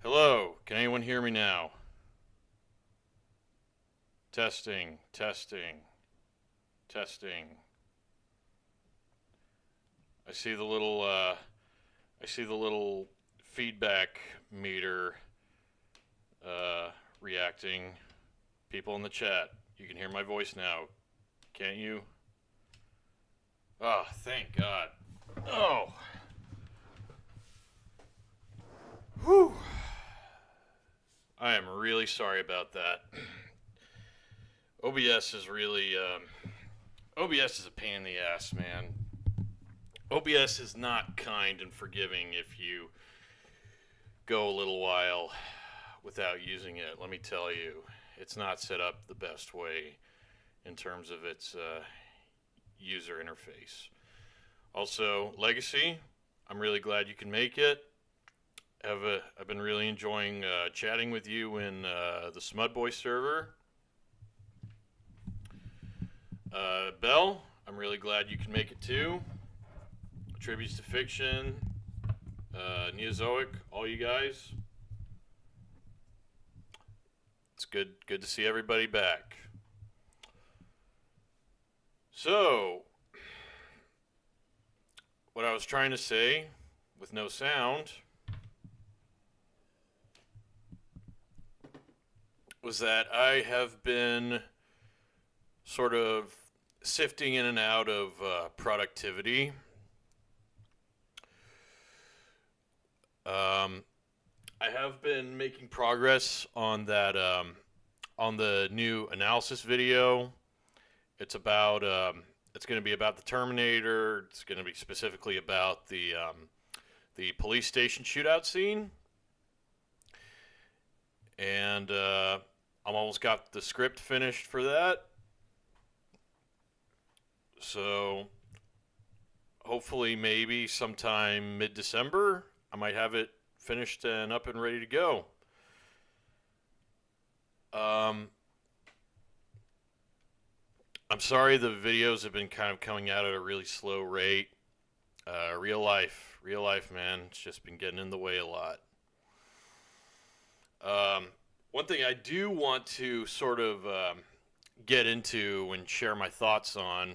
Hello, can anyone hear me now? Testing, testing, testing. I see the little feedback meter uh, reacting. People in the chat, you can hear my voice now, can't you? Oh, thank God. Oh. Whew. I am really sorry about that. OBS is really OBS is a pain in the ass, man. OBS is not kind and forgiving if you go a little while without using it. Let me tell you, it's not set up the best way in terms of its user interface. Also, Legacy, I'm really glad you can make it. I've been really enjoying chatting with you in the Smudboy server. Bell, I'm really glad you can make it too. Tributes to Fiction, Neozoic, all you guys. It's good to see everybody back. So, what I was trying to say with no sound was that I have been sort of sifting in and out of productivity. I have been making progress on that on the new analysis video. It's about it's going to be about the Terminator. It's going to be specifically about the police station shootout scene, and I'm almost got the script finished for that. So hopefully maybe sometime mid-December I might have it finished and up and ready to go. I'm sorry the videos have been kind of coming out at a really slow rate. Real life, man, it's just been getting in the way a lot. One thing I do want to sort of get into and share my thoughts on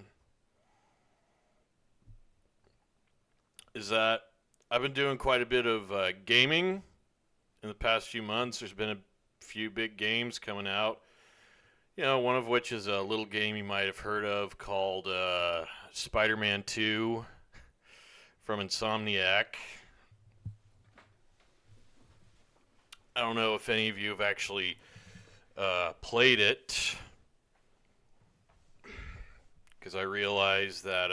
is that I've been doing quite a bit of gaming in the past few months. There's been a few big games coming out. You know, one of which is a little game you might have heard of called Spiderman 2 from Insomniac. I don't know if any of you have actually played it, because I realize that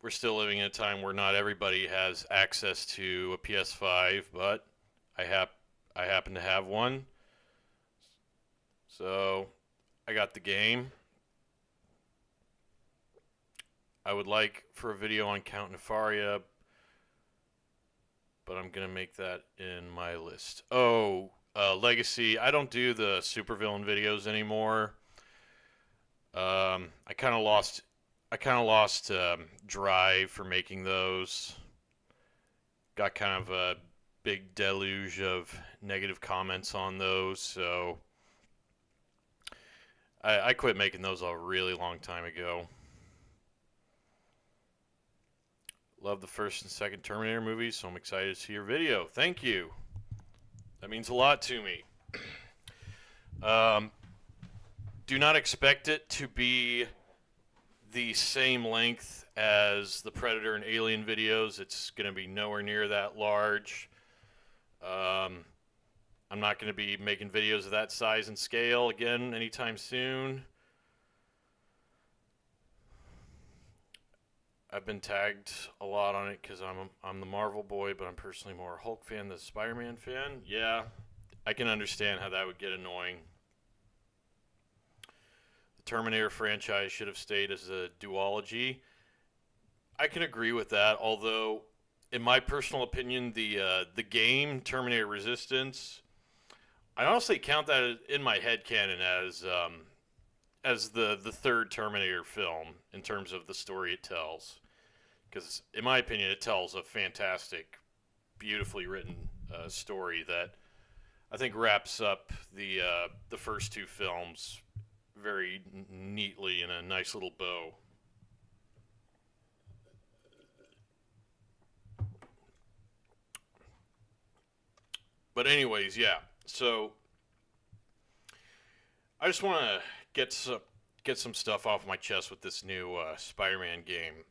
we're still living in a time where not everybody has access to a PS5, but I happen to have one. So I got the game. I would like for a video on Count Nefaria, but I'm going to make that in my list. Oh, Legacy. I don't do the supervillain videos anymore. I kind of lost drive for making those. Got kind of a big deluge of negative comments on those, so I quit making those a really long time ago. Love the first and second Terminator movies, so I'm excited to see your video. Thank you. That means a lot to me. Do not expect it to be the same length as the Predator and Alien videos. It's going to be nowhere near that large. I'm not going to be making videos of that size and scale again anytime soon. I've been tagged a lot on it because I'm the Marvel boy, but I'm personally more a Hulk fan than a Spider-Man fan. Yeah, I can understand how that would get annoying. The Terminator franchise should have stayed as a duology. I can agree with that, although in my personal opinion, the game Terminator Resistance, I honestly count that in my headcanon as the third Terminator film in terms of the story it tells. Because in my opinion, it tells a fantastic, beautifully written story that I think wraps up the first two films very neatly in a nice little bow. But anyways, yeah. So I just want to get some stuff off my chest with this new Spider-Man game.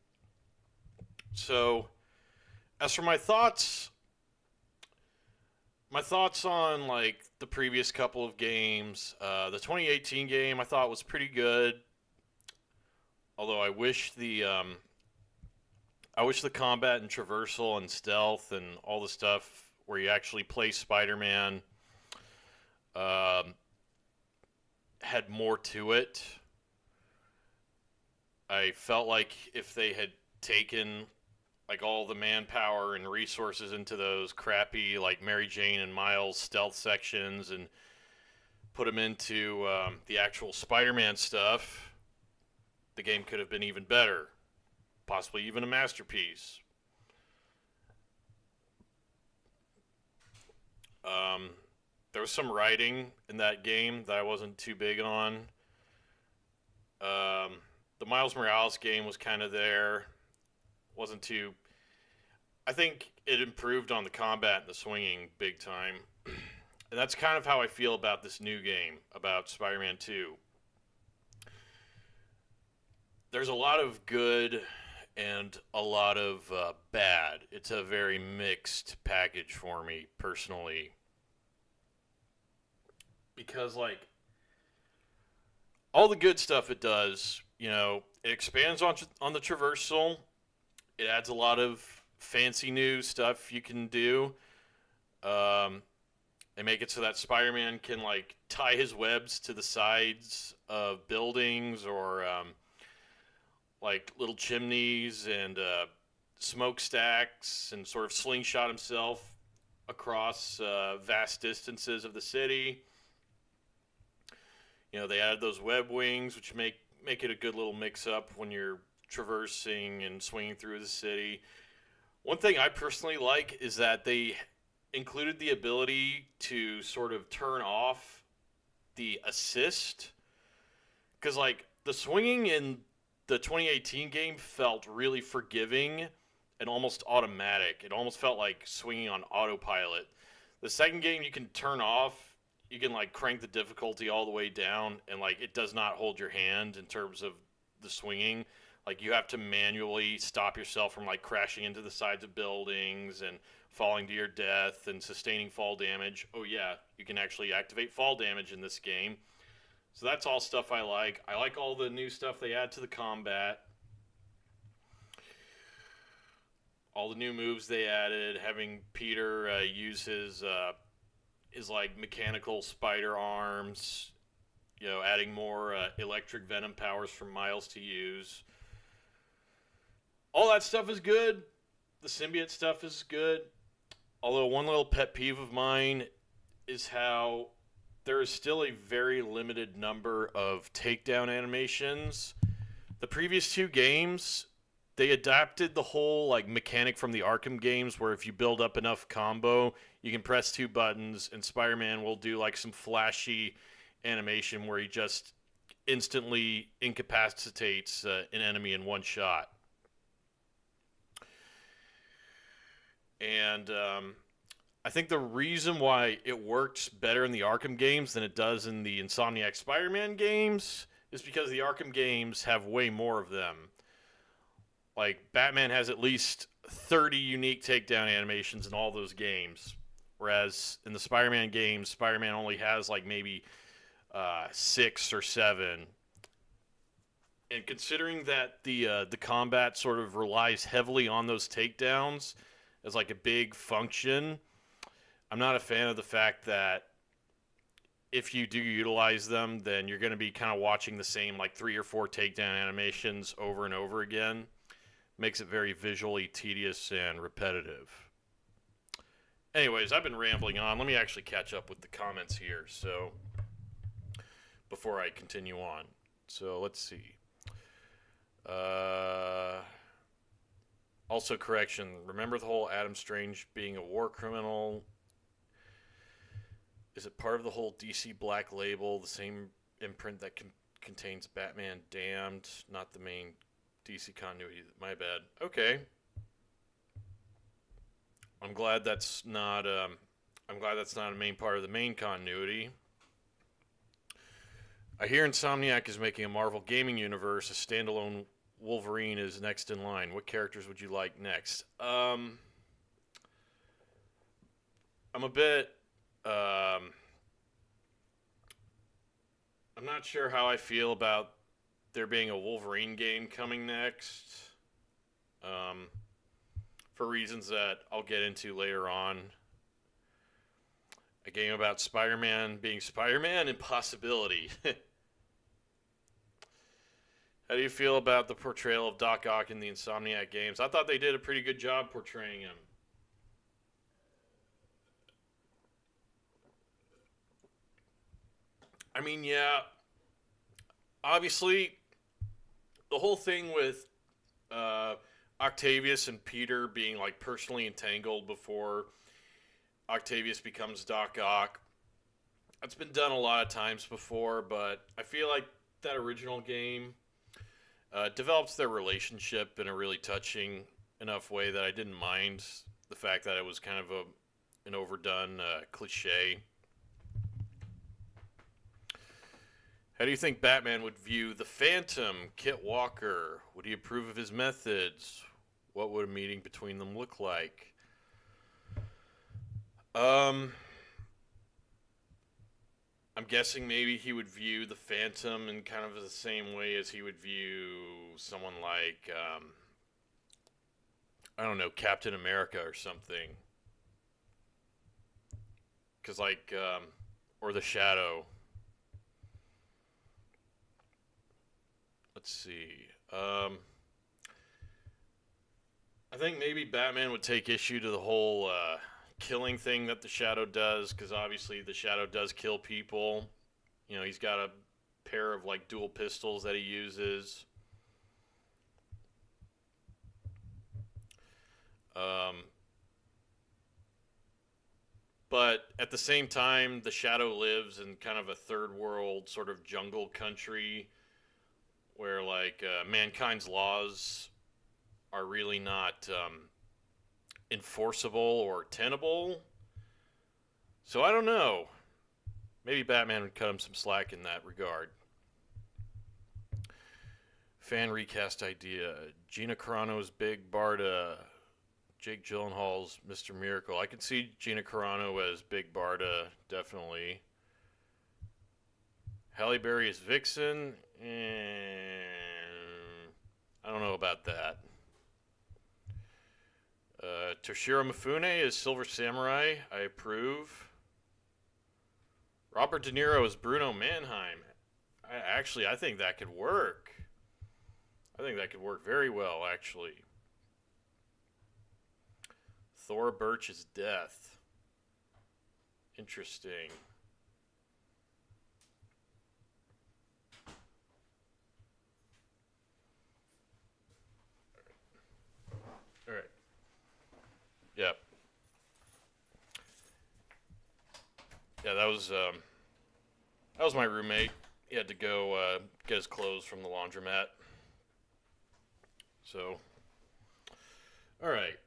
So as for my thoughts on like the previous couple of games, the 2018 game I thought was pretty good. Although I wish the combat and traversal and stealth and all the stuff where you actually play Spider-Man um, had more to it. I felt like if they had taken like all the manpower and resources into those crappy like Mary Jane and Miles stealth sections and put them into the actual Spider-Man stuff, the game could have been even better, possibly even a masterpiece. Um, there was some writing in that game that I wasn't too big on. Um, the Miles Morales game was kind of there, wasn't too. I think it improved on the combat and the swinging big time. And that's kind of how I feel about this new game, about Spider-Man 2. There's a lot of good and a lot of bad. It's a very mixed package for me, personally. Because, like, all the good stuff it does, it expands on the traversal. It adds a lot of fancy new stuff you can do. They make it so that Spider-Man can like tie his webs to the sides of buildings or like little chimneys and smokestacks and sort of slingshot himself across vast distances of the city. They added those web wings, which make it a good little mix-up when you're traversing and swinging through the city. One thing I personally like is that they included the ability to sort of turn off the assist. Because, like, the swinging in the 2018 game felt really forgiving and almost automatic. It almost felt like swinging on autopilot. The second game you can turn off. You can, like, crank the difficulty all the way down, and, like, it does not hold your hand in terms of the swinging. Like, you have to manually stop yourself from, like, crashing into the sides of buildings and falling to your death and sustaining fall damage. Oh, yeah, you can actually activate fall damage in this game. So that's all stuff I like. I like all the new stuff they add to the combat. All the new moves they added, having Peter use his like mechanical spider arms, adding more electric venom powers for Miles to use. All that stuff is good. The symbiote stuff is good. Although one little pet peeve of mine is how there is still a very limited number of takedown animations. The previous two games, they adapted the whole like mechanic from the Arkham games where if you build up enough combo, you can press two buttons and Spider-Man will do like some flashy animation where he just instantly incapacitates an enemy in one shot. And I think the reason why it works better in the Arkham games than it does in the Insomniac Spider-Man games is because the Arkham games have way more of them. Like, Batman has at least 30 unique takedown animations in all those games. Whereas in the Spider-Man games, Spider-Man only has like maybe 6 or 7. And considering that the combat sort of relies heavily on those takedowns as like a big function, I'm not a fan of the fact that if you do utilize them, then you're going to be kind of watching the same like 3 or 4 takedown animations over and over again. Makes it very visually tedious and repetitive. Anyways, I've been rambling on. Let me actually catch up with the comments here. So, before I continue on. So, let's see. Also, correction. Remember the whole Adam Strange being a war criminal Is it part of the whole DC Black Label, the same imprint that contains Batman Damned, not the main DC continuity? My bad. Okay. I'm glad that's not. I'm glad that's not a main part of the main continuity. I hear Insomniac is making a Marvel gaming universe. A standalone Wolverine is next in line. What characters would you like next? I'm a bit. I'm not sure how I feel about there being a Wolverine game coming next. For reasons that I'll get into later on. A game about Spider-Man being Spider-Man, impossibility. How do you feel about the portrayal of Doc Ock in the Insomniac games? I thought they did a pretty good job portraying him. I mean, yeah, obviously, the whole thing with Octavius and Peter being like personally entangled before Octavius becomes Doc Ock, that's been done a lot of times before, but I feel like that original game develops their relationship in a really touching enough way that I didn't mind the fact that it was kind of an overdone cliche. How do you think Batman would view the Phantom, Kit Walker? Would he approve of his methods? What would a meeting between them look like? I'm guessing maybe he would view the Phantom in kind of the same way as he would view someone like, I don't know, Captain America or something. Because, like, or the Shadow. Let's see. I think maybe Batman would take issue to the whole killing thing that the Shadow does, because obviously the Shadow does kill people. You know, he's got a pair of like dual pistols that he uses. But at the same time, the Shadow lives in kind of a third world sort of jungle country where like mankind's laws are really not enforceable or tenable. So I don't know. Maybe Batman would cut him some slack in that regard. Fan recast idea. Gina Carano's Big Barda. Jake Gyllenhaal's Mr. Miracle. I could see Gina Carano as Big Barda, definitely. Halle Berry as Vixen. I don't know about that. Toshiro Mifune as Silver Samurai. I approve. Robert De Niro as Bruno Mannheim. I think that could work. I think that could work very well, actually. Thora Birch's death. Interesting. All right. Yep. Yeah, that was my roommate. He had to go get his clothes from the laundromat. So, all right.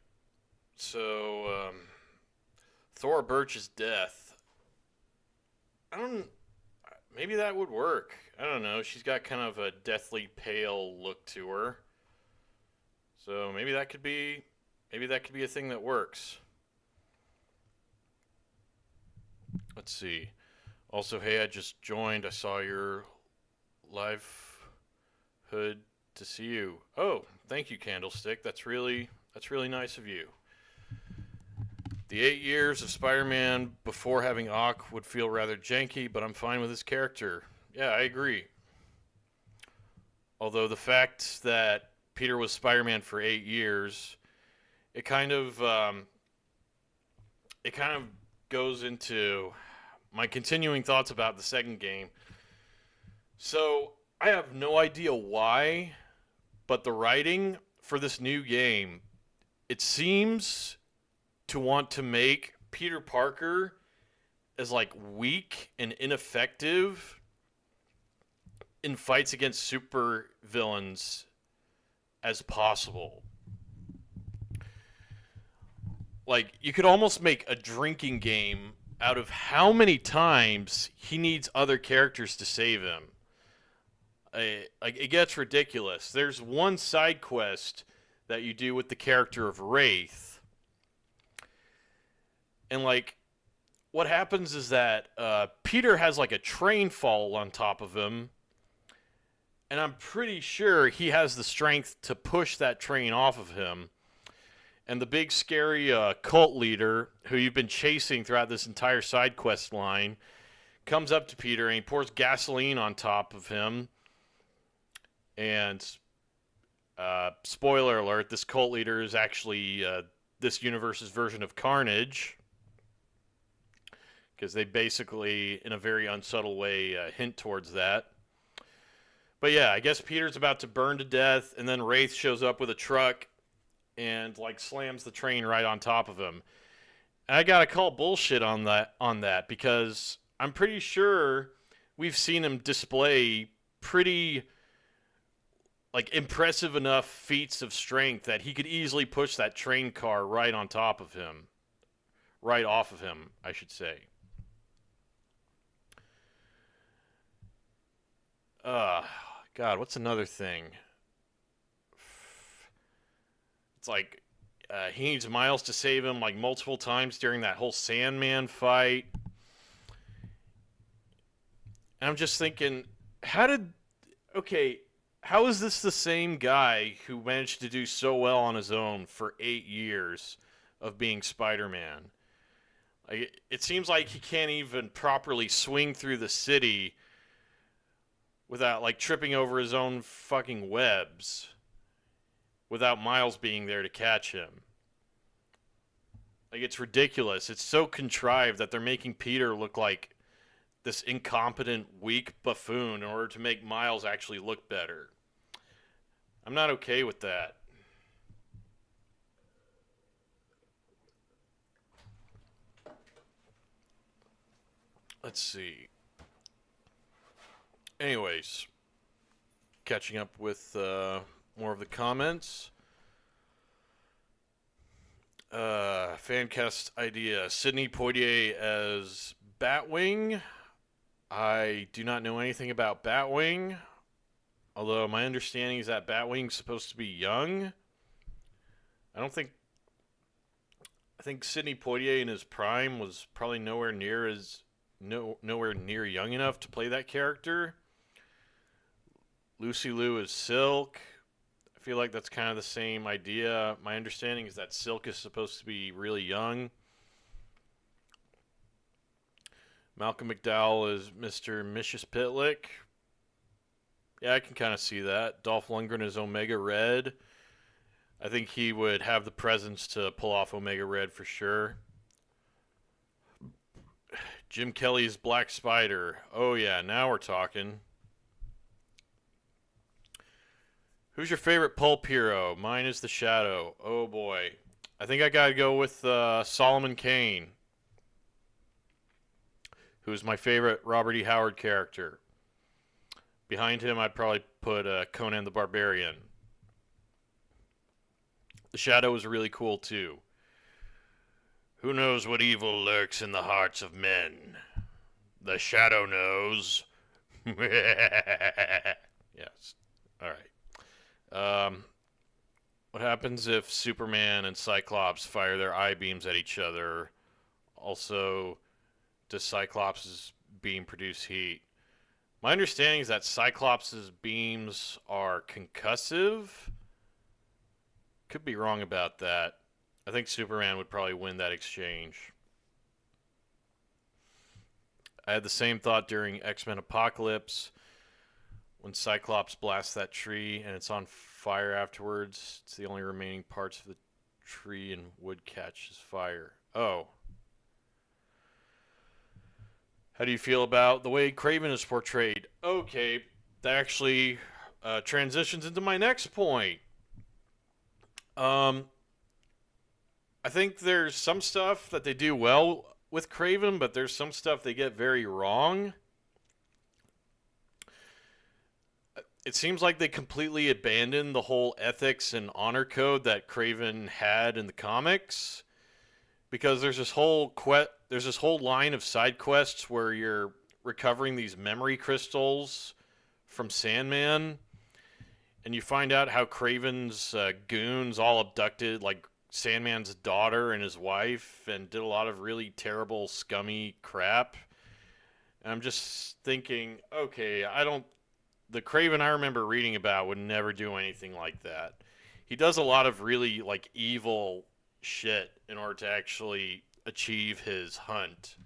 So, Thora Birch's death. Maybe that would work. I don't know. She's got kind of a deathly pale look to her. So maybe that could be a thing that works. Let's see. Also, hey, I just joined. I saw your live hood to see you. Oh, thank you, Candlestick. That's really nice of you. The 8 years of Spider-Man before having Ock would feel rather janky, but I'm fine with his character. Yeah, I agree. Although the fact that Peter was Spider-Man for 8 years, it kind of goes into my continuing thoughts about the second game. So I have no idea why, but the writing for this new game, it seems to want to make Peter Parker as like weak and ineffective in fights against super villains as possible. Like, you could almost make a drinking game out of how many times he needs other characters to save him. Like, it gets ridiculous. There's one side quest that you do with the character of Wraith, and like, what happens is that Peter has like a train fall on top of him, and I'm pretty sure he has the strength to push that train off of him. And the big scary cult leader, who you've been chasing throughout this entire side quest line, comes up to Peter and he pours gasoline on top of him. And spoiler alert, this cult leader is actually this universe's version of Carnage, because they basically, in a very unsubtle way, hint towards that. But yeah, I guess Peter's about to burn to death, and then Wraith shows up with a truck and like slams the train right on top of him. And I gotta call bullshit on that because I'm pretty sure we've seen him display pretty like impressive enough feats of strength that he could easily push that train car right on top of him. Right off of him, I should say. God, what's another thing? It's like he needs Miles to save him like multiple times during that whole Sandman fight. And I'm just thinking, how is this the same guy who managed to do so well on his own for 8 years of being Spider-Man? Like, it seems like he can't even properly swing through the city without like tripping over his own fucking webs, without Miles being there to catch him. Like, it's ridiculous. It's so contrived that they're making Peter look like this incompetent, weak buffoon in order to make Miles actually look better. I'm not okay with that. Let's see. Anyways, catching up with more of the comments. Fancast idea. Sidney Poitier as Batwing. I do not know anything about Batwing, although my understanding is that Batwing's supposed to be young. I think Sidney Poitier in his prime was probably nowhere near young enough to play that character. Lucy Liu is Silk. I feel like that's kind of the same idea. My understanding is that Silk is supposed to be really young. Malcolm McDowell is Mr. Micious Pitlick. Yeah, I can kind of see that. Dolph Lundgren is Omega Red. I think he would have the presence to pull off Omega Red for sure. Jim Kelly's Black Spider. Oh yeah, now we're talking. Who's your favorite pulp hero? Mine is the Shadow. Oh boy. I think I gotta go with Solomon Kane, who's my favorite Robert E. Howard character. Behind him, I'd probably put Conan the Barbarian. The Shadow is really cool too. Who knows what evil lurks in the hearts of men? The Shadow knows. Yes. All right. What happens if Superman and Cyclops fire their eye beams at each other? Also, does Cyclops' beam produce heat? My understanding is that Cyclops' beams are concussive. Could be wrong about that. I think Superman would probably win that exchange. I had the same thought during X-Men Apocalypse. When Cyclops blasts that tree and it's on fire afterwards, it's the only remaining parts of the tree and wood catches fire. Oh. How do you feel about the way Kraven is portrayed? Okay, that actually transitions into my next point. I think there's some stuff that they do well with Craven, but there's some stuff they get very wrong. It seems like they completely abandoned the whole ethics and honor code that Craven had in the comics, because there's this whole line of side quests where you're recovering these memory crystals from Sandman, and you find out how Craven's goons all abducted like Sandman's daughter and his wife and did a lot of really terrible, scummy crap. And I'm just thinking, okay, the Craven I remember reading about would never do anything like that. He does a lot of really like evil shit in order to actually achieve his hunt.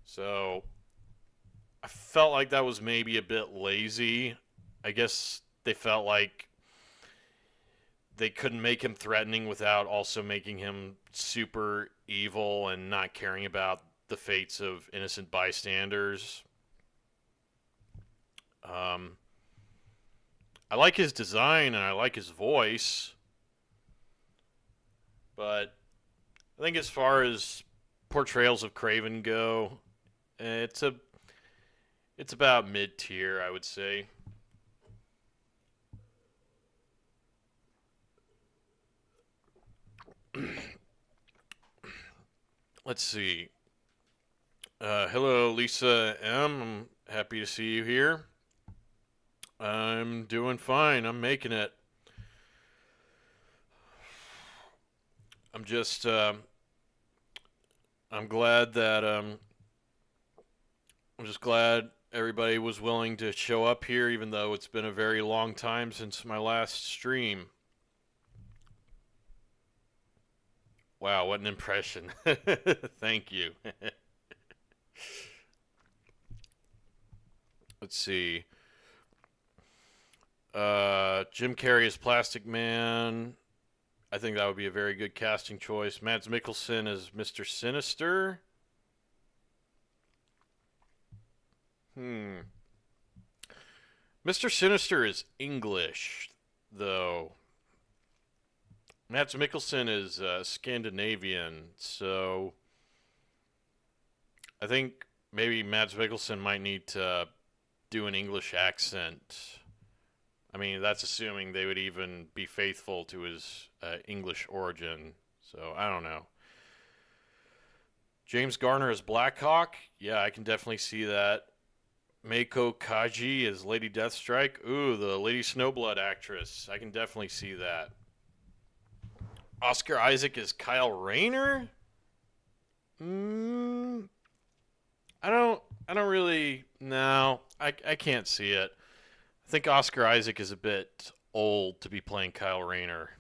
So I felt like that was maybe a bit lazy. I guess they felt like they couldn't make him threatening without also making him super evil and not caring about the fates of innocent bystanders. I like his design and I like his voice, but I think as far as portrayals of Craven go, it's about mid-tier, I would say. Let's see. Hello, Lisa M. I'm happy to see you here. I'm doing fine. I'm making it. I'm just, I'm glad that, I'm just glad everybody was willing to show up here, even though it's been a very long time since my last stream. Wow, what an impression. Thank you. Let's see. Jim Carrey as Plastic Man. I think that would be a very good casting choice. Mads Mikkelsen as Mr. Sinister. Mr. Sinister is English, though. Mads Mikkelsen is Scandinavian, so I think maybe Mads Mikkelsen might need to do an English accent. I mean, that's assuming they would even be faithful to his English origin. So, I don't know. James Garner as Blackhawk. Yeah, I can definitely see that. Meiko Kaji as Lady Deathstrike. Ooh, the Lady Snowblood actress. I can definitely see that. Oscar Isaac as Kyle Rayner? I don't really, no, I can't see it. I think Oscar Isaac is a bit old to be playing Kyle Rayner.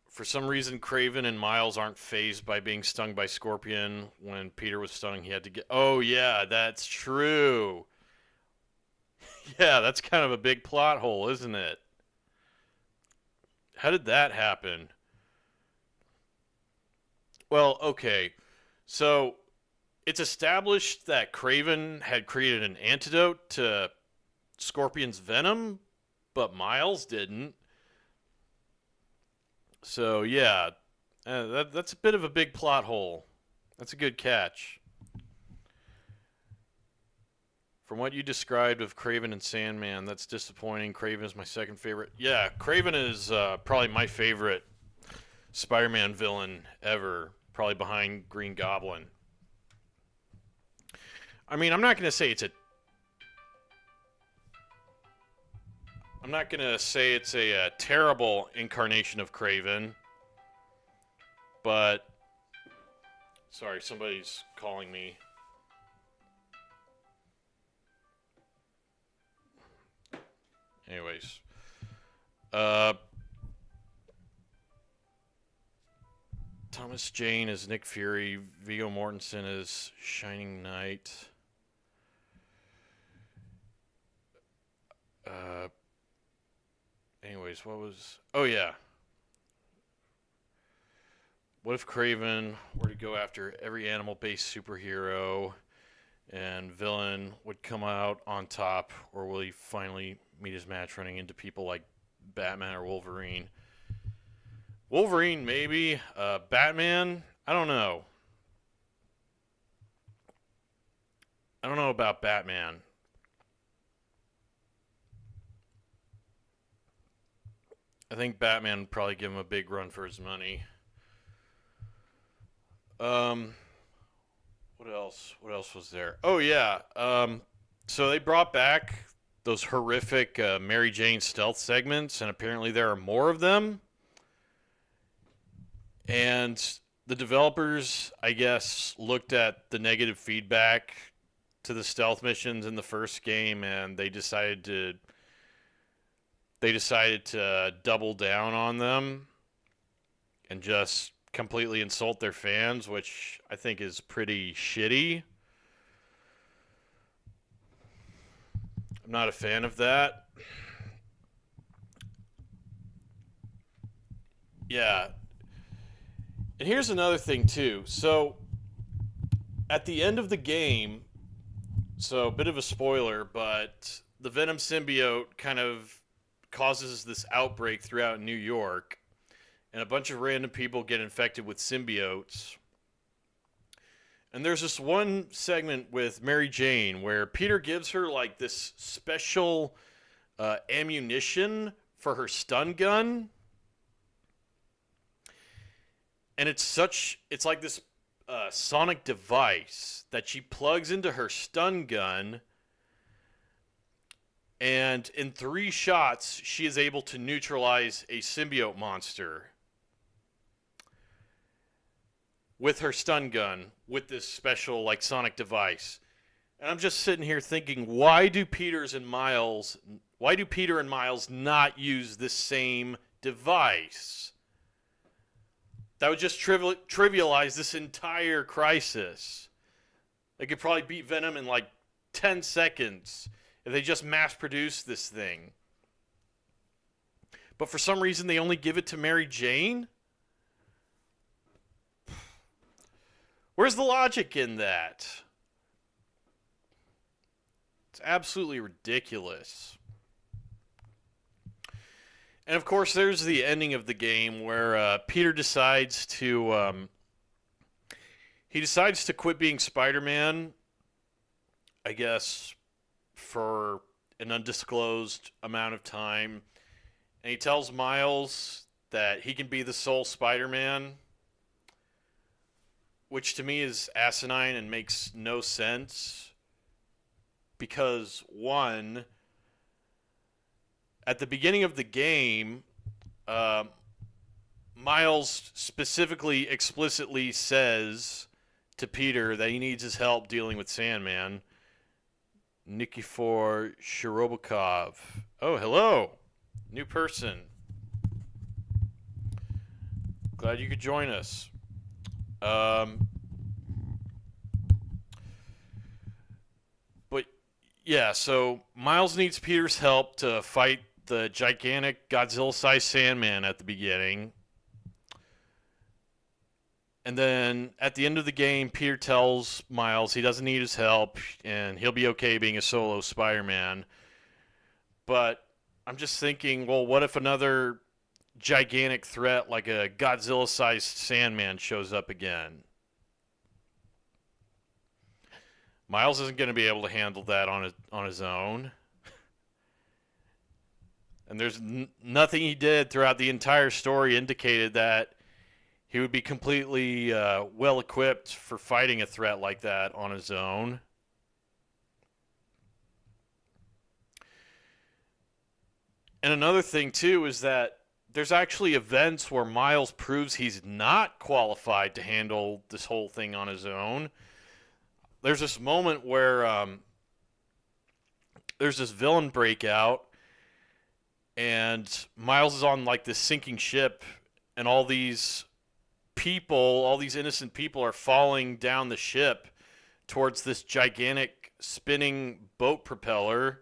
For some reason, Craven and Miles aren't fazed by being stung by Scorpion. When Peter was stung, he had to get... Oh, yeah, that's true. Yeah, that's kind of a big plot hole, isn't it? How did that happen? Well, okay. So, it's established that Craven had created an antidote to Scorpion's venom, but Miles didn't. So, yeah, that's a bit of a big plot hole. That's a good catch. From what you described of Craven and Sandman, that's disappointing. Craven is my second favorite. Yeah, Craven is probably my favorite Spider-Man villain ever, probably behind Green Goblin. I mean, I'm not going to say it's a terrible incarnation of Craven, but sorry, somebody's calling me. Anyways, Thomas Jane is Nick Fury, Viggo Mortensen is Shining Knight. Anyways, what was... Oh, yeah. What if Craven were to go after every animal-based superhero and villain would come out on top, or will he finally meet his match running into people like Batman or Wolverine? Wolverine, maybe. Batman, I don't know. I don't know about Batman. I think Batman would probably give him a big run for his money. Um, what else? What else was there? Oh yeah. So they brought back those horrific Mary Jane stealth segments, and apparently there are more of them. And the developers, I guess, looked at the negative feedback to the stealth missions in the first game, and they decided to double down on them and just completely insult their fans, which I think is pretty shitty. I'm not a fan of that. Yeah. And here's another thing, too. So, at the end of the game, so a bit of a spoiler, but the Venom symbiote kind of causes this outbreak throughout New York, and a bunch of random people get infected with symbiotes. And there's this one segment with Mary Jane where Peter gives her like this special ammunition for her stun gun. And it's like this sonic device that she plugs into her stun gun. And in 3 shots, she is able to neutralize a symbiote monster with her stun gun, with this special like sonic device. And I'm just sitting here thinking, why do Peter and Miles not use this same device? That would just trivialize this entire crisis. They could probably beat Venom in like 10 seconds if they just mass produce this thing. But for some reason, they only give it to Mary Jane? Where's the logic in that? It's absolutely ridiculous. And of course, there's the ending of the game where Peter decides to quit being Spider-Man, I guess, for an undisclosed amount of time. And he tells Miles that he can be the sole Spider-Man, which to me is asinine and makes no sense. Because, one, at the beginning of the game, Miles specifically, explicitly says to Peter that he needs his help dealing with Sandman. Nikifor Shirobakov. Oh, hello. New person. Glad you could join us. But yeah, so Miles needs Peter's help to fight the gigantic Godzilla-sized Sandman at the beginning. And then at the end of the game, Peter tells Miles he doesn't need his help and he'll be okay being a solo Spider-Man. But I'm just thinking, well, what if another gigantic threat like a Godzilla-sized Sandman shows up again? Miles isn't going to be able to handle that on his own. And there's nothing he did throughout the entire story indicated that he would be completely well-equipped for fighting a threat like that on his own. And another thing, too, is that there's actually events where Miles proves he's not qualified to handle this whole thing on his own. There's this moment where there's this villain breakout, and Miles is on like this sinking ship, and all these innocent people are falling down the ship towards this gigantic spinning boat propeller.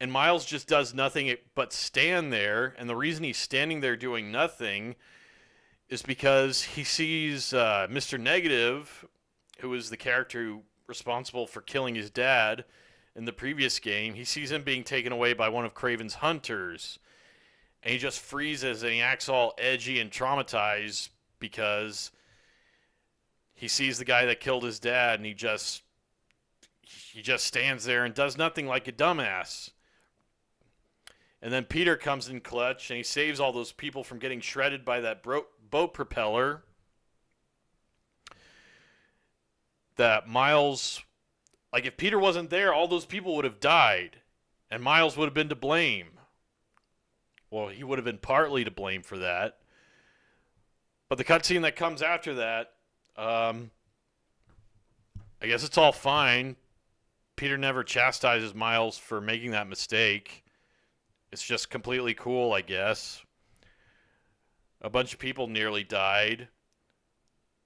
And Miles just does nothing but stand there. And the reason he's standing there doing nothing is because he sees Mr. Negative, who is the character responsible for killing his dad in the previous game. He sees him being taken away by one of Kraven's hunters. And he just freezes and he acts all edgy and traumatized because he sees the guy that killed his dad, and he just stands there and does nothing like a dumbass. And then Peter comes in clutch and he saves all those people from getting shredded by that boat propeller that Miles, like if Peter wasn't there, all those people would have died and Miles would have been to blame. Well, he would have been partly to blame for that. But the cutscene that comes after that, I guess it's all fine. Peter never chastises Miles for making that mistake. It's just completely cool, I guess. A bunch of people nearly died.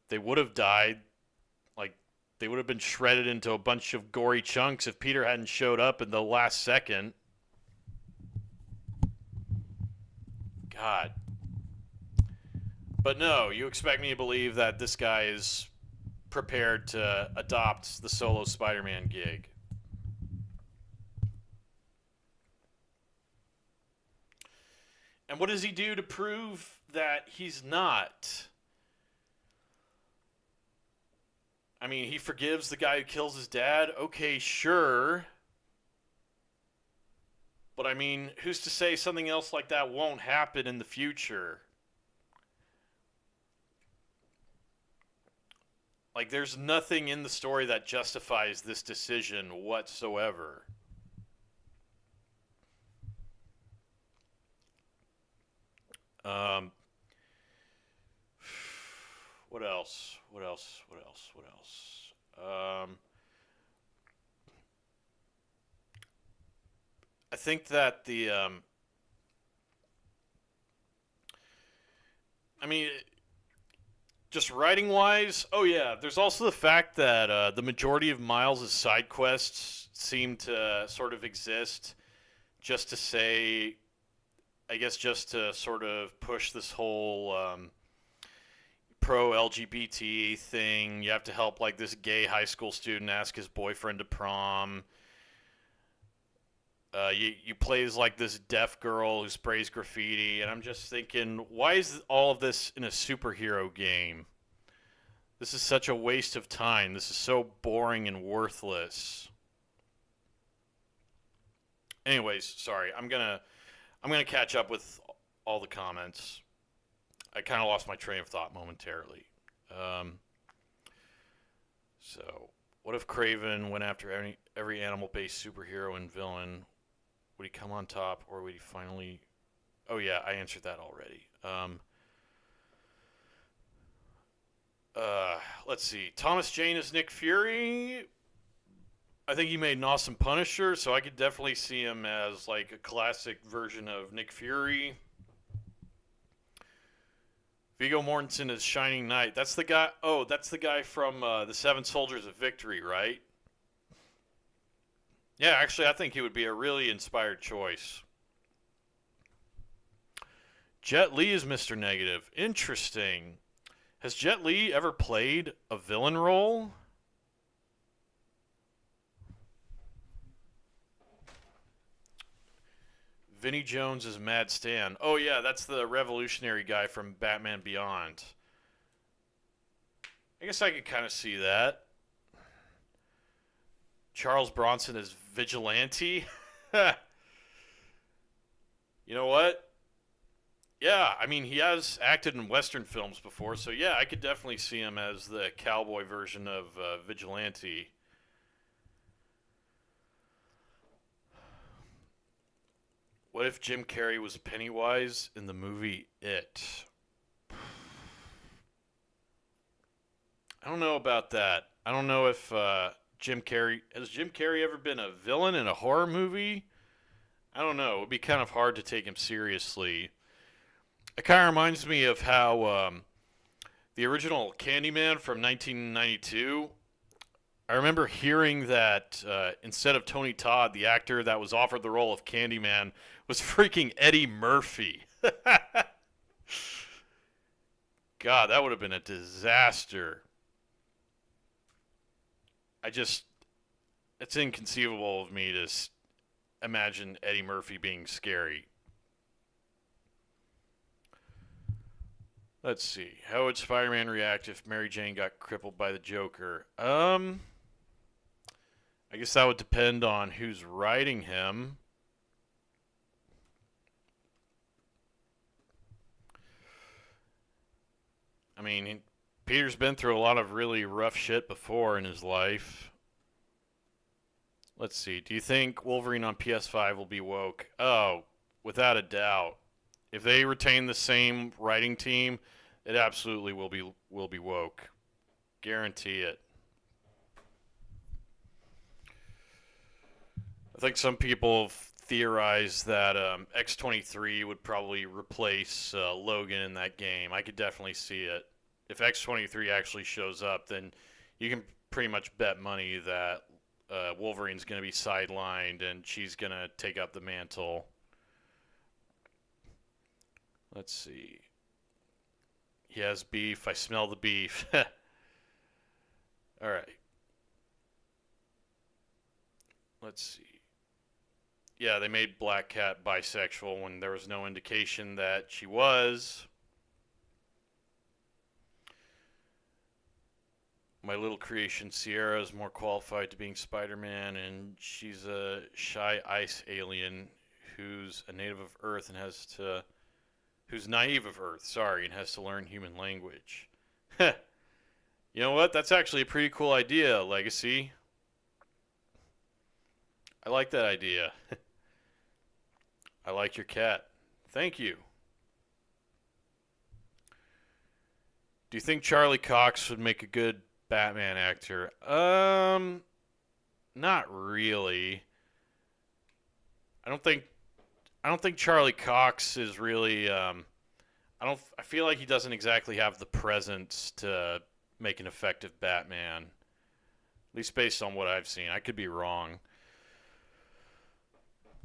They would have died. Like, they would have been shredded into a bunch of gory chunks if Peter hadn't showed up in the last second. God. But no, you expect me to believe that this guy is prepared to adopt the solo Spider-Man gig. And what does he do to prove that he's not? I mean, he forgives the guy who kills his dad. Okay, sure. But I mean, who's to say something else like that won't happen in the future? Like, there's nothing in the story that justifies this decision whatsoever. What else? I think that I mean, just writing wise, oh yeah, there's also the fact that the majority of Miles' side quests seem to sort of exist just to say, I guess, just to sort of push this whole pro-LGBT thing. You have to help like this gay high school student ask his boyfriend to prom. You play as like this deaf girl who sprays graffiti, and I'm just thinking, why is all of this in a superhero game? This is such a waste of time. This is so boring and worthless. Anyways, sorry. I'm gonna catch up with all the comments. I kind of lost my train of thought momentarily. So, what if Kraven went after every animal-based superhero and villain? Would he come on top, or would he finally... Oh yeah, I answered that already. Let's see. Thomas Jane is Nick Fury. I think he made an awesome Punisher, so I could definitely see him as like a classic version of Nick Fury. Viggo Mortensen is Shining Knight. That's the guy. Oh, that's the guy from the Seven Soldiers of Victory, right? Yeah, actually, I think he would be a really inspired choice. Jet Li is Mr. Negative. Interesting. Has Jet Li ever played a villain role? Vinnie Jones is Mad Stan. Oh yeah, that's the revolutionary guy from Batman Beyond. I guess I could kind of see that. Charles Bronson is Vigilante. You know what? Yeah, I mean, he has acted in Western films before, so yeah, I could definitely see him as the cowboy version of Vigilante. What if Jim Carrey was Pennywise in the movie It? I don't know about that. I don't know if has Jim Carrey ever been a villain in a horror movie? I don't know. It would be kind of hard to take him seriously. It kind of reminds me of how the original Candyman from 1992, I remember hearing that instead of Tony Todd, the actor that was offered the role of Candyman was freaking Eddie Murphy. God, that would have been a disaster. It's inconceivable of me to imagine Eddie Murphy being scary. Let's see. How would Spider-Man react if Mary Jane got crippled by the Joker? I guess that would depend on who's writing him. I mean, Peter's been through a lot of really rough shit before in his life. Let's see. Do you think Wolverine on PS5 will be woke? Oh, without a doubt. If they retain the same writing team, it absolutely will be woke. Guarantee it. I think some people have theorized that X-23 would probably replace Logan in that game. I could definitely see it. If X-23 actually shows up, then you can pretty much bet money that Wolverine's going to be sidelined and she's going to take up the mantle. Let's see. He has beef. I smell the beef. All right. Let's see. Yeah, they made Black Cat bisexual when there was no indication that she was. My little creation, Sierra, is more qualified to being Spider-Man, and she's a shy ice alien who's a native of Earth and who's naive of Earth, and has to learn human language. You know what? That's actually a pretty cool idea, Legacy. I like that idea. I like your cat. Thank you. Do you think Charlie Cox would make a good Batman actor? Not really. I don't think Charlie Cox is really I feel like he doesn't exactly have the presence to make an effective Batman. At least based on what I've seen. I could be wrong.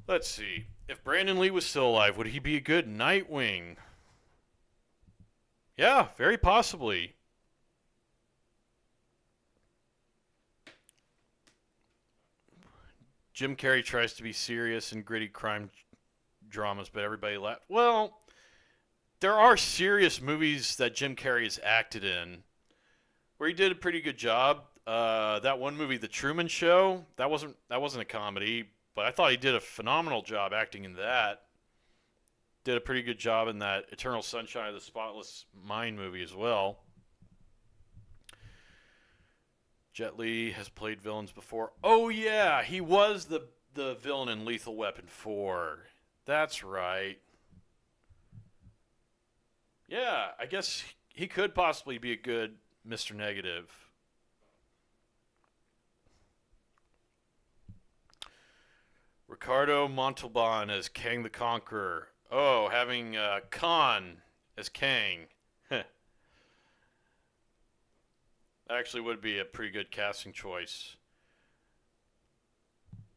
Let's see. If Brandon Lee was still alive, would he be a good Nightwing? Yeah, very possibly. Jim Carrey tries to be serious in gritty crime dramas, but everybody laughs. Well, there are serious movies that Jim Carrey has acted in where he did a pretty good job. That one movie, The Truman Show, that wasn't a comedy, but I thought he did a phenomenal job acting in that. Did a pretty good job in that Eternal Sunshine of the Spotless Mind movie as well. Jet Li has played villains before. Oh yeah, he was the villain in Lethal Weapon 4. That's right. Yeah, I guess he could possibly be a good Mr. Negative. Ricardo Montalban as Kang the Conqueror. Oh, having Khan as Kang. That actually would be a pretty good casting choice.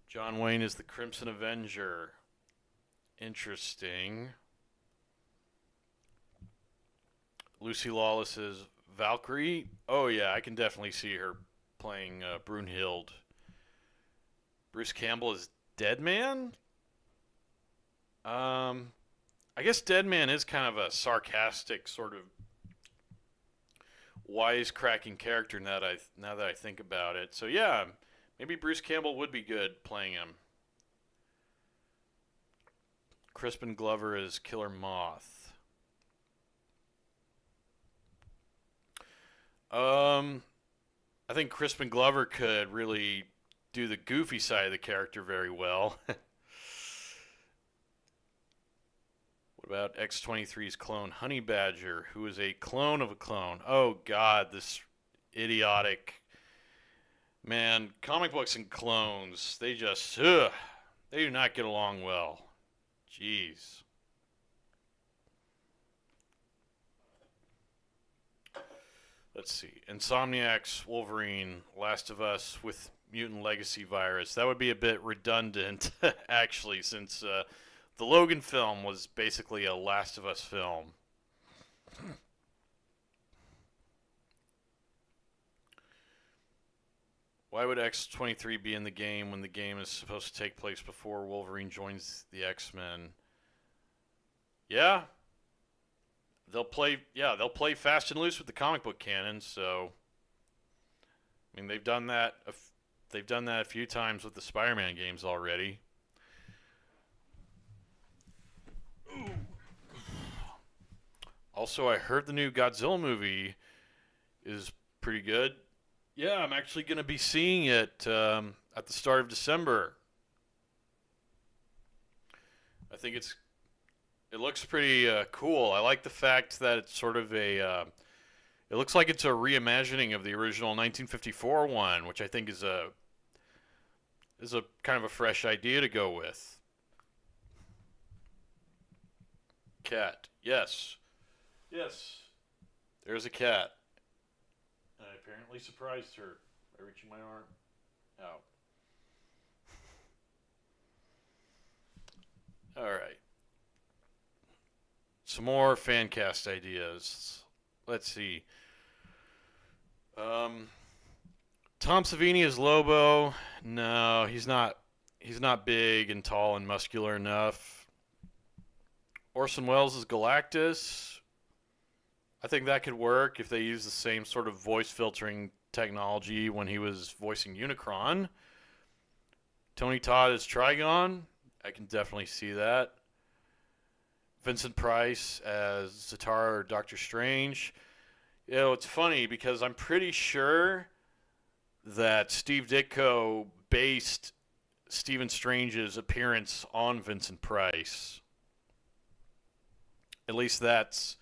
John Wayne is the Crimson Avenger. Interesting. Lucy Lawless is Valkyrie. Oh yeah, I can definitely see her playing Brunhild. Bruce Campbell is Deadman? I guess Deadman is kind of a sarcastic sort of wisecracking character now that I think about it. So yeah, maybe Bruce Campbell would be good playing him. Crispin Glover is Killer Moth. I think Crispin Glover could really do the goofy side of the character very well. What about X-23's clone, Honey Badger, who is a clone of a clone? Oh, God, this idiotic... Man, comic books and clones, they just... they do not get along well. Jeez. Let's see. Insomniac's Wolverine, Last of Us with mutant legacy virus. That would be a bit redundant, actually, since the Logan film was basically a Last of Us film. Why would X-23 be in the game when the game is supposed to take place before Wolverine joins the X-Men? Yeah, they'll play fast and loose with the comic book canon. So, I mean, they've done that a few times with the Spider-Man games already. Also, I heard the new Godzilla movie is pretty good. Yeah, I'm actually going to be seeing it at the start of December. I think it looks pretty cool. I like the fact that it's sort of it looks like it's a reimagining of the original 1954 one, which I think is a kind of a fresh idea to go with. Cat, yes, yes. There's a cat. I apparently surprised her by reaching my arm out. All right. Some more fan cast ideas. Let's see. Um, Tom Savini as Lobo. No, he's not. He's not big and tall and muscular enough. Orson Welles as Galactus. I think that could work if they use the same sort of voice filtering technology when he was voicing Unicron. Tony Todd as Trigon. I can definitely see that. Vincent Price as Zatara or Doctor Strange. You know, it's funny because I'm pretty sure that Steve Ditko based Stephen Strange's appearance on Vincent Price. At least that's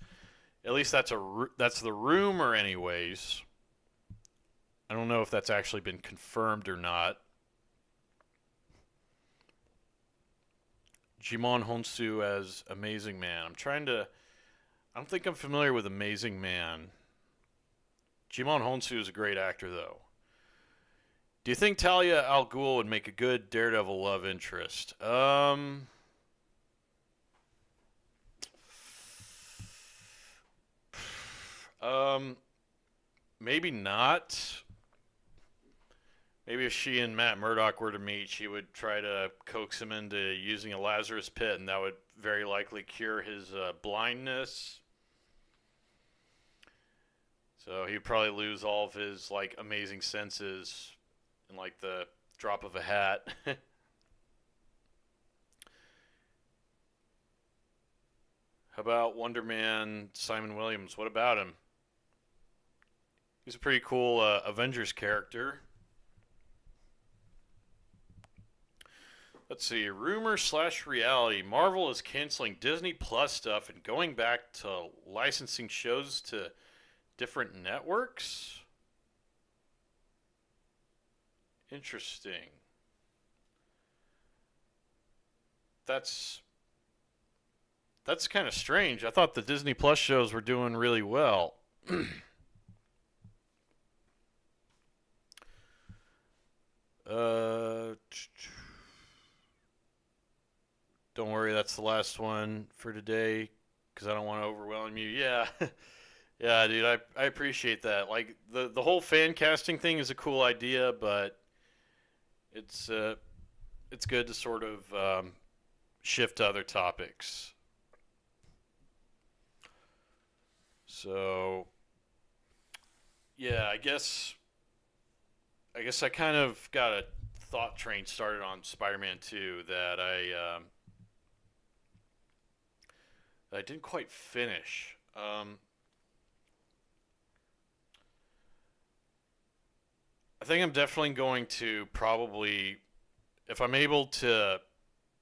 the rumor, anyways. I don't know if that's actually been confirmed or not. Jimon Honsu as Amazing Man. I don't think I'm familiar with Amazing Man. Jimon Honsu is a great actor, though. Do you think Talia al Ghul would make a good Daredevil love interest? Maybe not. Maybe if she and Matt Murdock were to meet, she would try to coax him into using a Lazarus pit, and that would very likely cure his blindness. So he'd probably lose all of his like amazing senses in like the drop of a hat. How about Wonder Man Simon Williams? What about him? He's a pretty cool Avengers character. Let's see, rumor slash reality. Marvel is canceling Disney Plus stuff and going back to licensing shows to different networks. Interesting. That's kind of strange. I thought the Disney Plus shows were doing really well. uh Don't worry, that's the last one for today because I don't want to overwhelm you. Yeah, yeah, dude, I appreciate that. Like the whole fan casting thing is a cool idea, but it's it's good to sort of shift to other topics. So yeah, I kind of got a thought train started on Spider-Man 2 that I didn't quite finish. I think I'm definitely going to probably, if I'm able to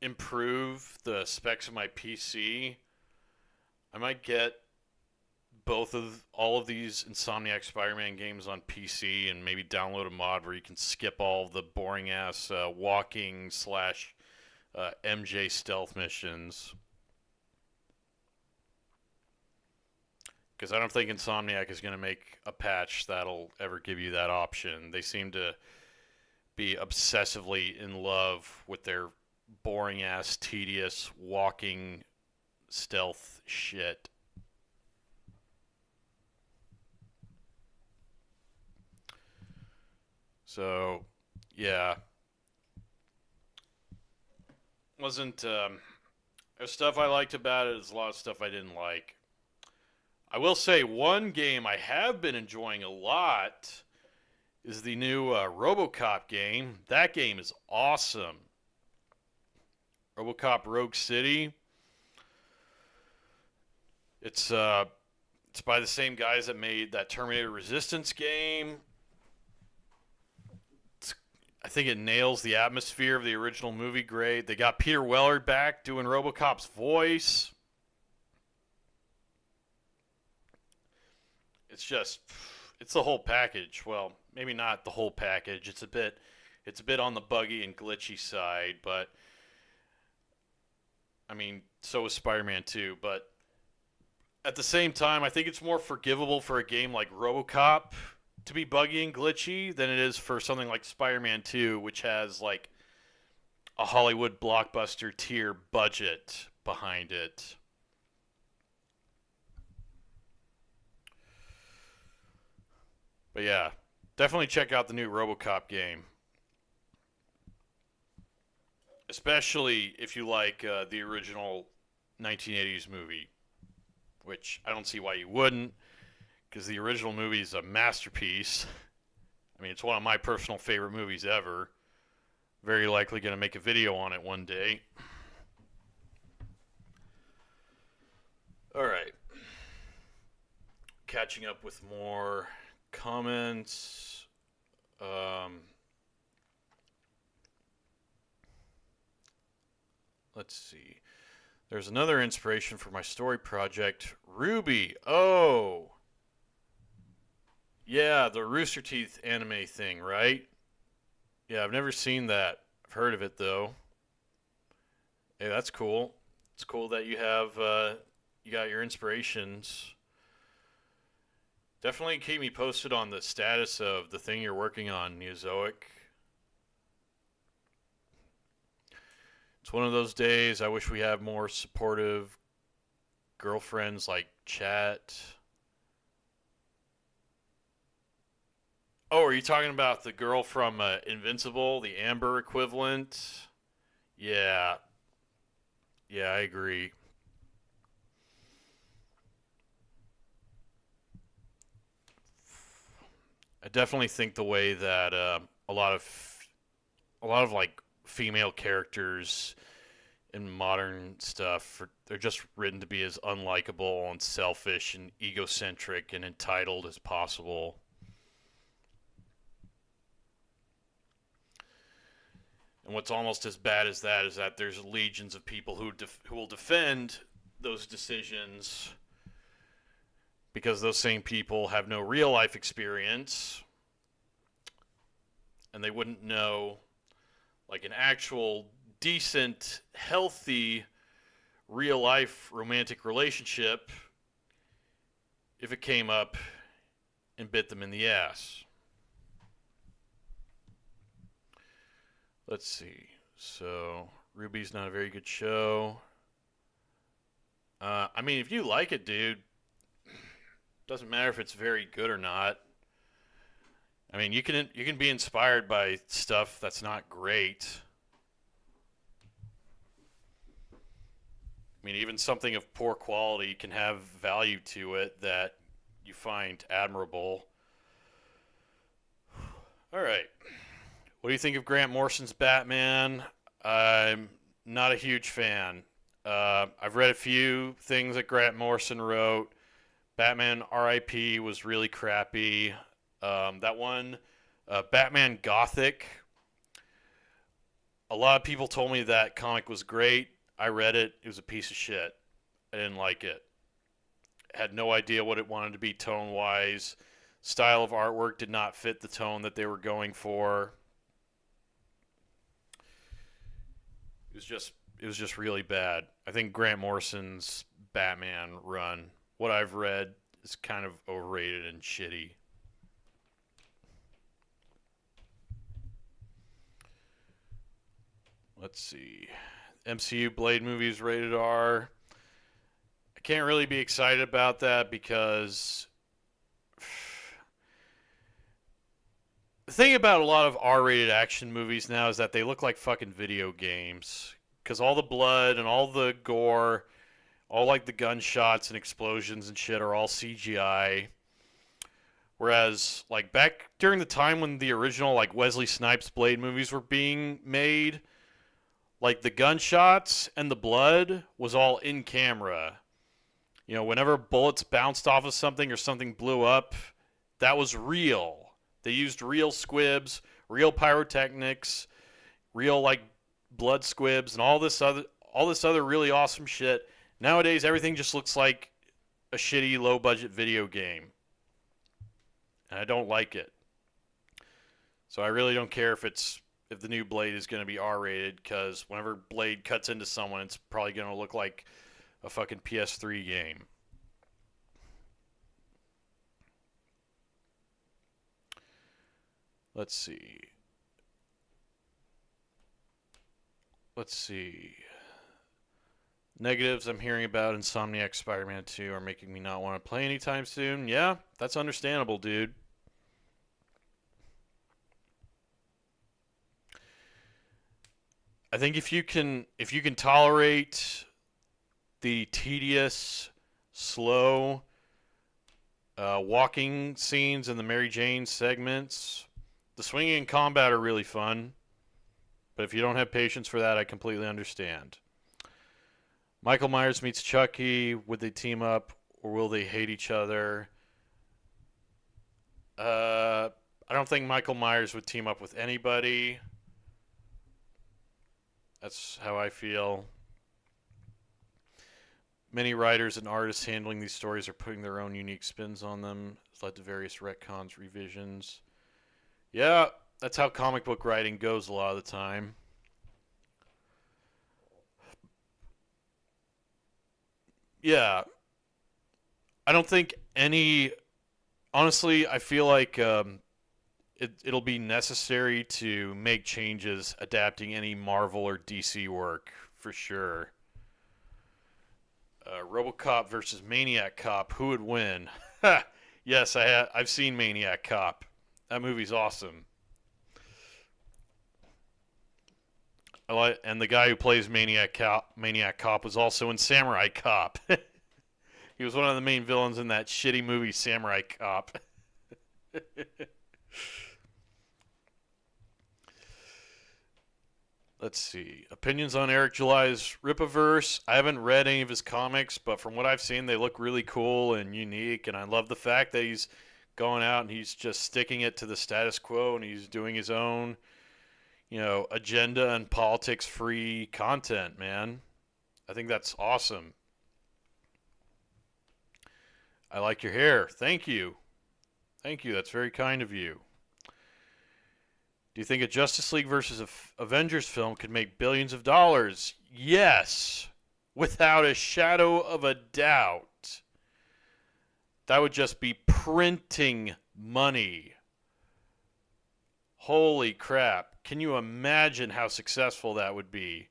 improve the specs of my PC, I might get both of all of these Insomniac Spider-Man games on PC and maybe download a mod where you can skip all the boring ass walking slash MJ stealth missions. Because I don't think Insomniac is going to make a patch that'll ever give you that option. They seem to be obsessively in love with their boring ass, tedious, walking stealth shit. So, yeah. Wasn't, there's stuff I liked about it, there's a lot of stuff I didn't like. I will say one game I have been enjoying a lot is the new RoboCop game. That game is awesome. RoboCop Rogue City. It's by the same guys that made that Terminator Resistance game. I think it nails the atmosphere of the original movie great. They got Peter Weller back doing RoboCop's voice. It's the whole package. Well, maybe not the whole package. It's a bit on the buggy and glitchy side, but I mean, so is Spider-Man 2, but at the same time, I think it's more forgivable for a game like RoboCop to be buggy and glitchy than it is for something like Spider-Man 2, which has like a Hollywood blockbuster tier budget behind it. But yeah, definitely check out the new RoboCop game, especially if you like the original 1980s movie, which I don't see why you wouldn't, because the original movie is a masterpiece. I mean, it's one of my personal favorite movies ever. Very likely going to make a video on it one day. All right. Catching up with more comments. Let's see. There's another inspiration for my story project, Ruby. Oh, yeah, the Rooster Teeth anime thing, right? Yeah, I've never seen that. I've heard of it though. Hey, that's cool. It's cool that you got your inspirations. Definitely keep me posted on the status of the thing you're working on, Neozoic. It's one of those days. I wish we had more supportive girlfriends like Chat. Oh, are you talking about the girl from Invincible, the Amber equivalent? Yeah. Yeah, I agree. I definitely think the way that a lot of like female characters in modern stuff they're just written to be as unlikable and selfish and egocentric and entitled as possible. And what's almost as bad as that is that there's legions of people who will defend those decisions because those same people have no real life experience and they wouldn't know like an actual decent, healthy, real life romantic relationship if it came up and bit them in the ass. Let's see. So, Ruby's not a very good show. I mean, if you like it, dude, doesn't matter if it's very good or not. I mean, you can be inspired by stuff that's not great. I mean, even something of poor quality can have value to it that you find admirable. All right. What do you think of Grant Morrison's Batman? I'm not a huge fan. I've read a few things that Grant Morrison wrote. Batman R.I.P. was really crappy. That one, Batman Gothic. A lot of people told me that comic was great. I read it. It was a piece of shit. I didn't like it. Had no idea what it wanted to be tone-wise. Style of artwork did not fit the tone that they were going for. It was just really bad. I think Grant Morrison's Batman run, what I've read, is kind of overrated and shitty. Let's see. MCU Blade movies rated R. I can't really be excited about that because the thing about a lot of R-rated action movies now is that they look like fucking video games because all the blood and all the gore, All like the gunshots and explosions and shit are all CGI. Whereas like back during the time when the original like Wesley Snipes Blade movies were being made, like the gunshots and the blood was all in camera. You know, whenever bullets bounced off of something or something blew up, that was real. They used real squibs, real pyrotechnics, real like blood squibs and all this other really awesome shit. Nowadays everything just looks like a shitty low budget video game. And I don't like it. So I really don't care if the new Blade is going to be R-rated, cuz whenever Blade cuts into someone it's probably going to look like a fucking PS3 game. Let's see. Let's see. Negatives I'm hearing about Insomniac Spiderman 2 are making me not want to play anytime soon. Yeah, that's understandable, dude. I think if you can tolerate the tedious, slow walking scenes in the Mary Jane segments, the swinging and combat are really fun. But if you don't have patience for that, I completely understand. Michael Myers meets Chucky. Would they team up or will they hate each other? I don't think Michael Myers would team up with anybody. That's how I feel. Many writers and artists handling these stories are putting their own unique spins on them. It's led to various retcons, revisions. Yeah, that's how comic book writing goes a lot of the time. Yeah, I don't think any. Honestly, I feel like it'll be necessary to make changes adapting any Marvel or DC work for sure. RoboCop versus Maniac Cop. Who would win? Yes, I've seen Maniac Cop. That movie's awesome. And the guy who plays Maniac Cop was also in Samurai Cop. He was one of the main villains in that shitty movie Samurai Cop. Let's see. Opinions on Eric July's Ripaverse. I haven't read any of his comics, but from what I've seen, they look really cool and unique. And I love the fact that he's going out and he's just sticking it to the status quo and he's doing his own, agenda and politics free content, man. I think that's awesome. I like your hair. Thank you. Thank you. That's very kind of you. Do you think a Justice League versus Avengers film could make billions of dollars? Yes, without a shadow of a doubt. That would just be printing money. Holy crap. Can you imagine how successful that would be?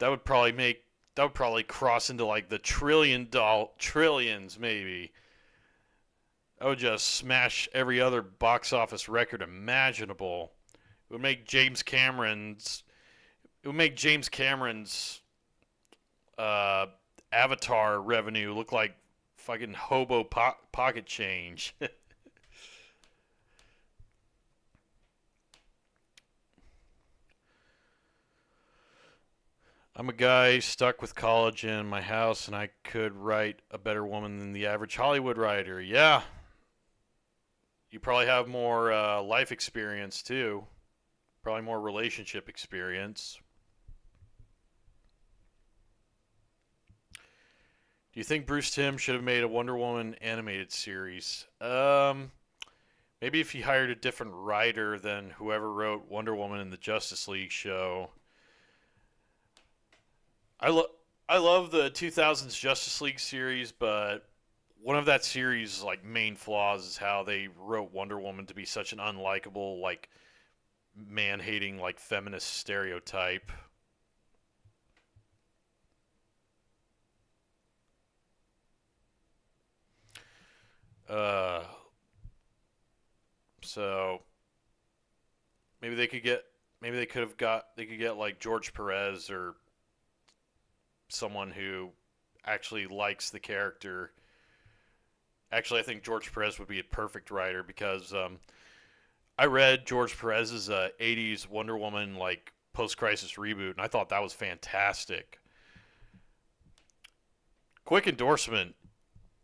That would probably cross into like the trillions maybe. I would just smash every other box office record imaginable. It would make James Cameron's uh, Avatar revenue look like fucking hobo pocket change. I'm a guy stuck with college in my house, and I could write a better woman than the average Hollywood writer. Yeah, you probably have more life experience too. Probably more relationship experience. Do you think Bruce Timm should have made a Wonder Woman animated series? Maybe if he hired a different writer than whoever wrote Wonder Woman in the Justice League show. I lo- I love the 2000s Justice League series, but one of that series' like main flaws is how they wrote Wonder Woman to be such an unlikable, like man-hating, like feminist stereotype. Uh, so maybe they could get maybe they could get like George Perez or someone who actually likes the character. Actually, I think George Perez would be a perfect writer because I read George Perez's '80s Wonder Woman like post-crisis reboot, and I thought that was fantastic. Quick endorsement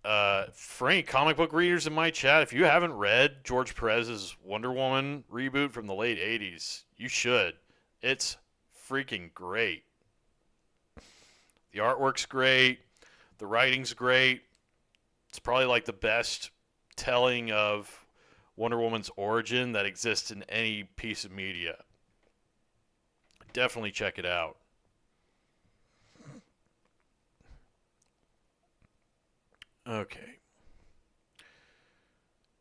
for any comic book readers in my chat, if you haven't read George Perez's Wonder Woman reboot from the late '80s, you should. It's freaking great. The artwork's great. The writing's great. It's probably like the best telling of Wonder Woman's origin that exists in any piece of media. Definitely check it out. Okay.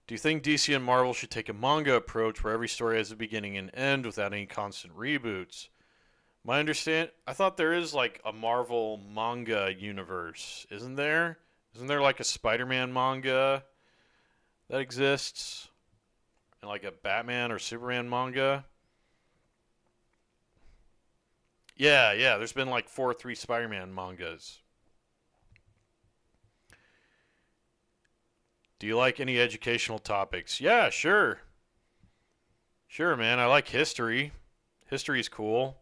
Do you think DC and Marvel should take a manga approach where every story has a beginning and end without any constant reboots? I thought there is like a Marvel manga universe, isn't there? Isn't there like a Spider-Man manga that exists? And like a Batman or Superman manga? Yeah, there's been like 4 or 3 Spider-Man mangas. Do you like any educational topics? Yeah, sure. Sure, man. I like history. History's cool.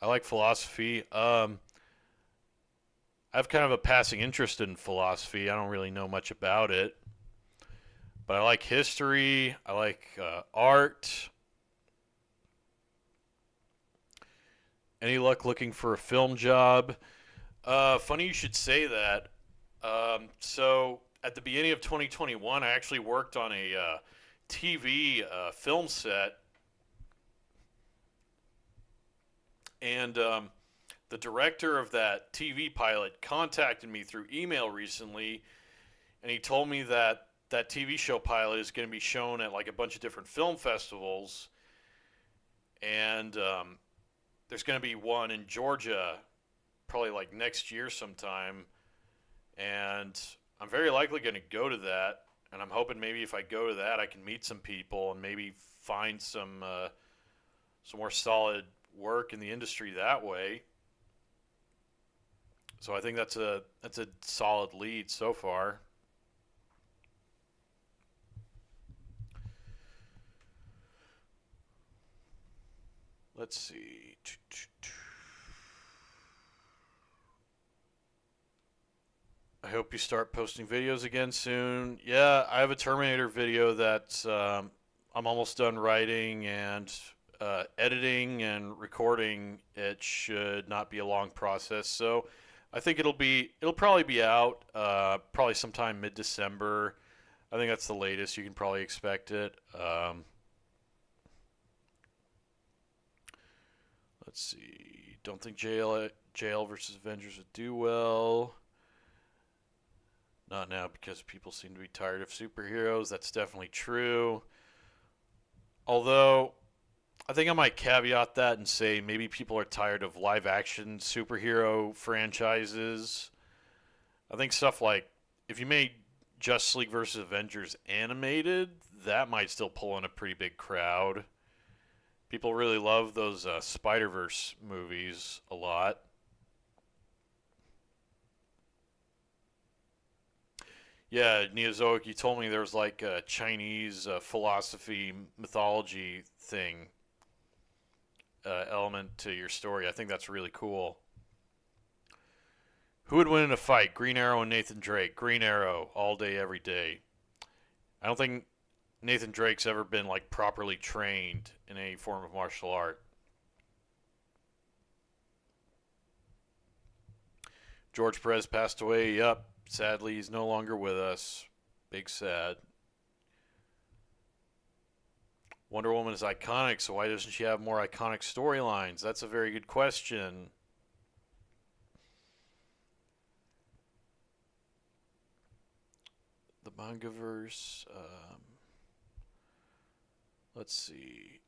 I like philosophy. I have kind of a passing interest in philosophy. I don't really know much about it, but I like history. I like art. Any luck looking for a film job? Funny you should say that. So at the beginning of 2021, I actually worked on a TV film set, and the director of that TV pilot contacted me through email recently, and he told me that that TV show pilot is going to be shown at like a bunch of different film festivals, and there's going to be one in Georgia probably like next year sometime, and I'm very likely going to go to that, and I'm hoping maybe if I go to that I can meet some people and maybe find some more solid work in the industry that way. So I think that's a solid lead so far. Let's see. I hope you start posting videos again soon. Yeah, I have a Terminator video that I'm almost done writing and editing and recording. It should not be a long process, so I think it'll probably be out probably sometime mid-December. I think that's the latest you can probably expect it. Let's see. Don't think JL versus Avengers would do well. Not now because people seem to be tired of superheroes. That's definitely true. Although, I think I might caveat that and say maybe people are tired of live action superhero franchises. I think stuff like if you made Justice League versus Avengers animated, that might still pull in a pretty big crowd. People really love those Spider-Verse movies a lot. Yeah, Neozoic, you told me there was like a Chinese philosophy mythology thing element to your story. I think that's really cool. Who would win in a fight? Green Arrow and Nathan Drake. Green Arrow all day, every day. I don't think Nathan Drake's ever been like properly trained in any form of martial art. George Perez passed away. Yup. Sadly, he's no longer with us. Big sad. Wonder Woman is iconic, so why doesn't she have more iconic storylines? That's a very good question. The mangaverse. Let's see.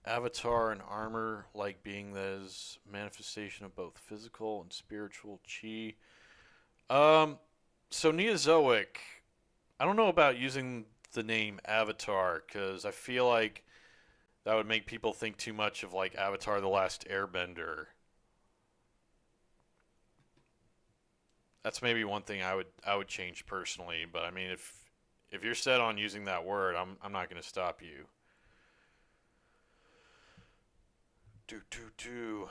Avatar and armor like being this manifestation of both physical and spiritual chi. So Neozoic, I don't know about using the name Avatar because I feel like That would make people think too much of like Avatar: The Last Airbender. That's maybe one thing I would change personally, but I mean if you're set on using that word, I'm not going to stop you. Do do do.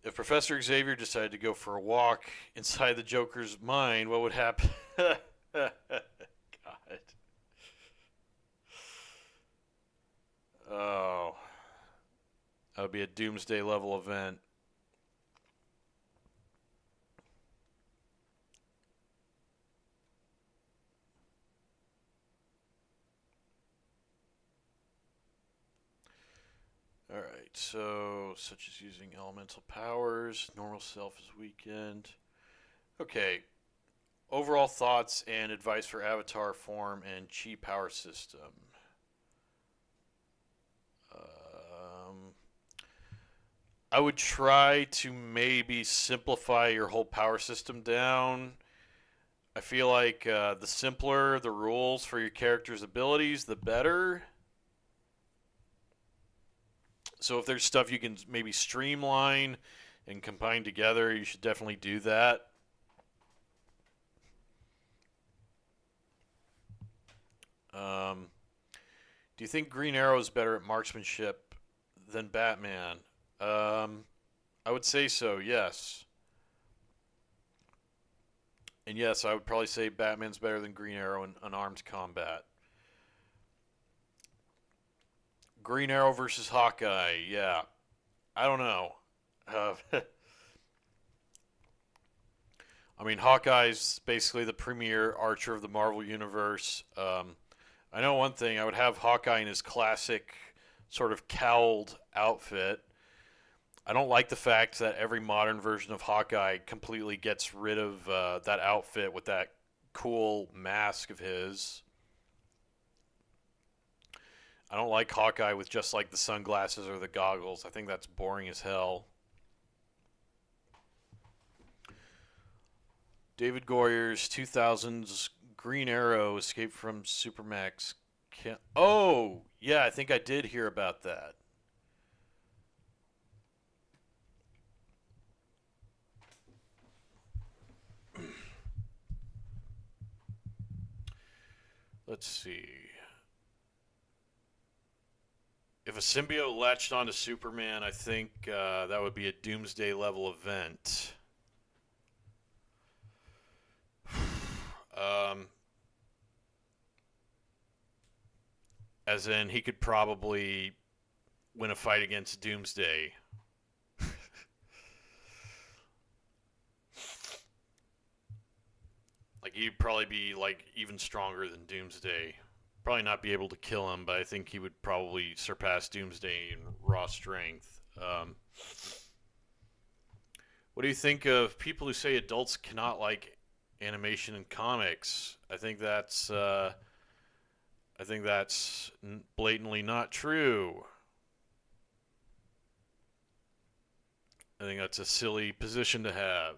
If Professor Xavier decided to go for a walk inside the Joker's mind, what would happen? God. Oh, that would be a doomsday level event. Alright, so such as using elemental powers, normal self is weakened. Okay, overall thoughts and advice for avatar form and chi power system. Um, I would try to maybe simplify your whole power system down. I feel like the simpler the rules for your character's abilities, the better. So if there's stuff you can maybe streamline and combine together, you should definitely do that. Um, do you think Green Arrow is better at marksmanship than Batman? Um, I would say so, yes. And yes, I would probably say Batman's better than Green Arrow in unarmed combat. Green Arrow versus Hawkeye, yeah. I don't know. Uh, I mean, Hawkeye's basically the premier archer of the Marvel Universe. I know one thing. I would have Hawkeye in his classic sort of cowled outfit. I don't like the fact that every modern version of Hawkeye completely gets rid of that outfit with that cool mask of his. I don't like Hawkeye with just like the sunglasses or the goggles. I think that's boring as hell. David Goyer's 2000s Green Arrow escaped from Supermax. Oh, yeah, I think I did hear about that. Let's see. If a symbiote latched onto Superman, I think that would be a doomsday level event. Um, as in, he could probably win a fight against Doomsday. Like he'd probably be like even stronger than Doomsday. Probably not be able to kill him, but I think he would probably surpass Doomsday in raw strength. What do you think of people who say adults cannot like animation and comics? I think that's blatantly not true. I think that's a silly position to have.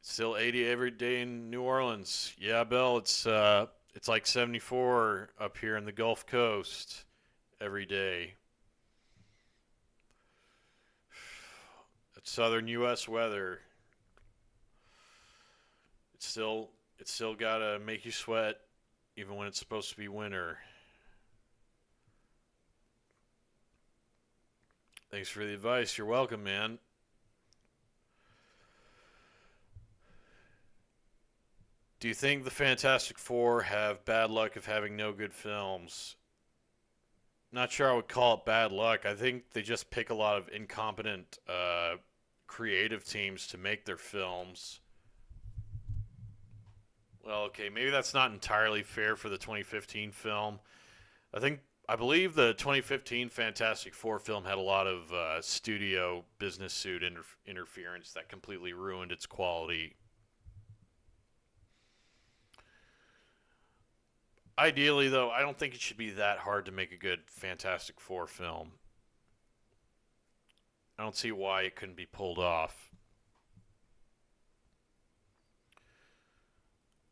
Still 80 every day in New Orleans. Yeah, Bill, it's like 74 up here in the Gulf Coast every day. It's southern U.S. weather. It's still gotta make you sweat, even when it's supposed to be winter. Thanks for the advice. You're welcome, man. Do you think the Fantastic Four have bad luck of having no good films? Not sure I would call it bad luck. I think they just pick a lot of incompetent creative teams to make their films. Well, okay, maybe that's not entirely fair for the 2015 film. I believe the 2015 Fantastic Four film had a lot of studio business suit interference that completely ruined its quality. Ideally, though, I don't think it should be that hard to make a good Fantastic Four film. I don't see why it couldn't be pulled off.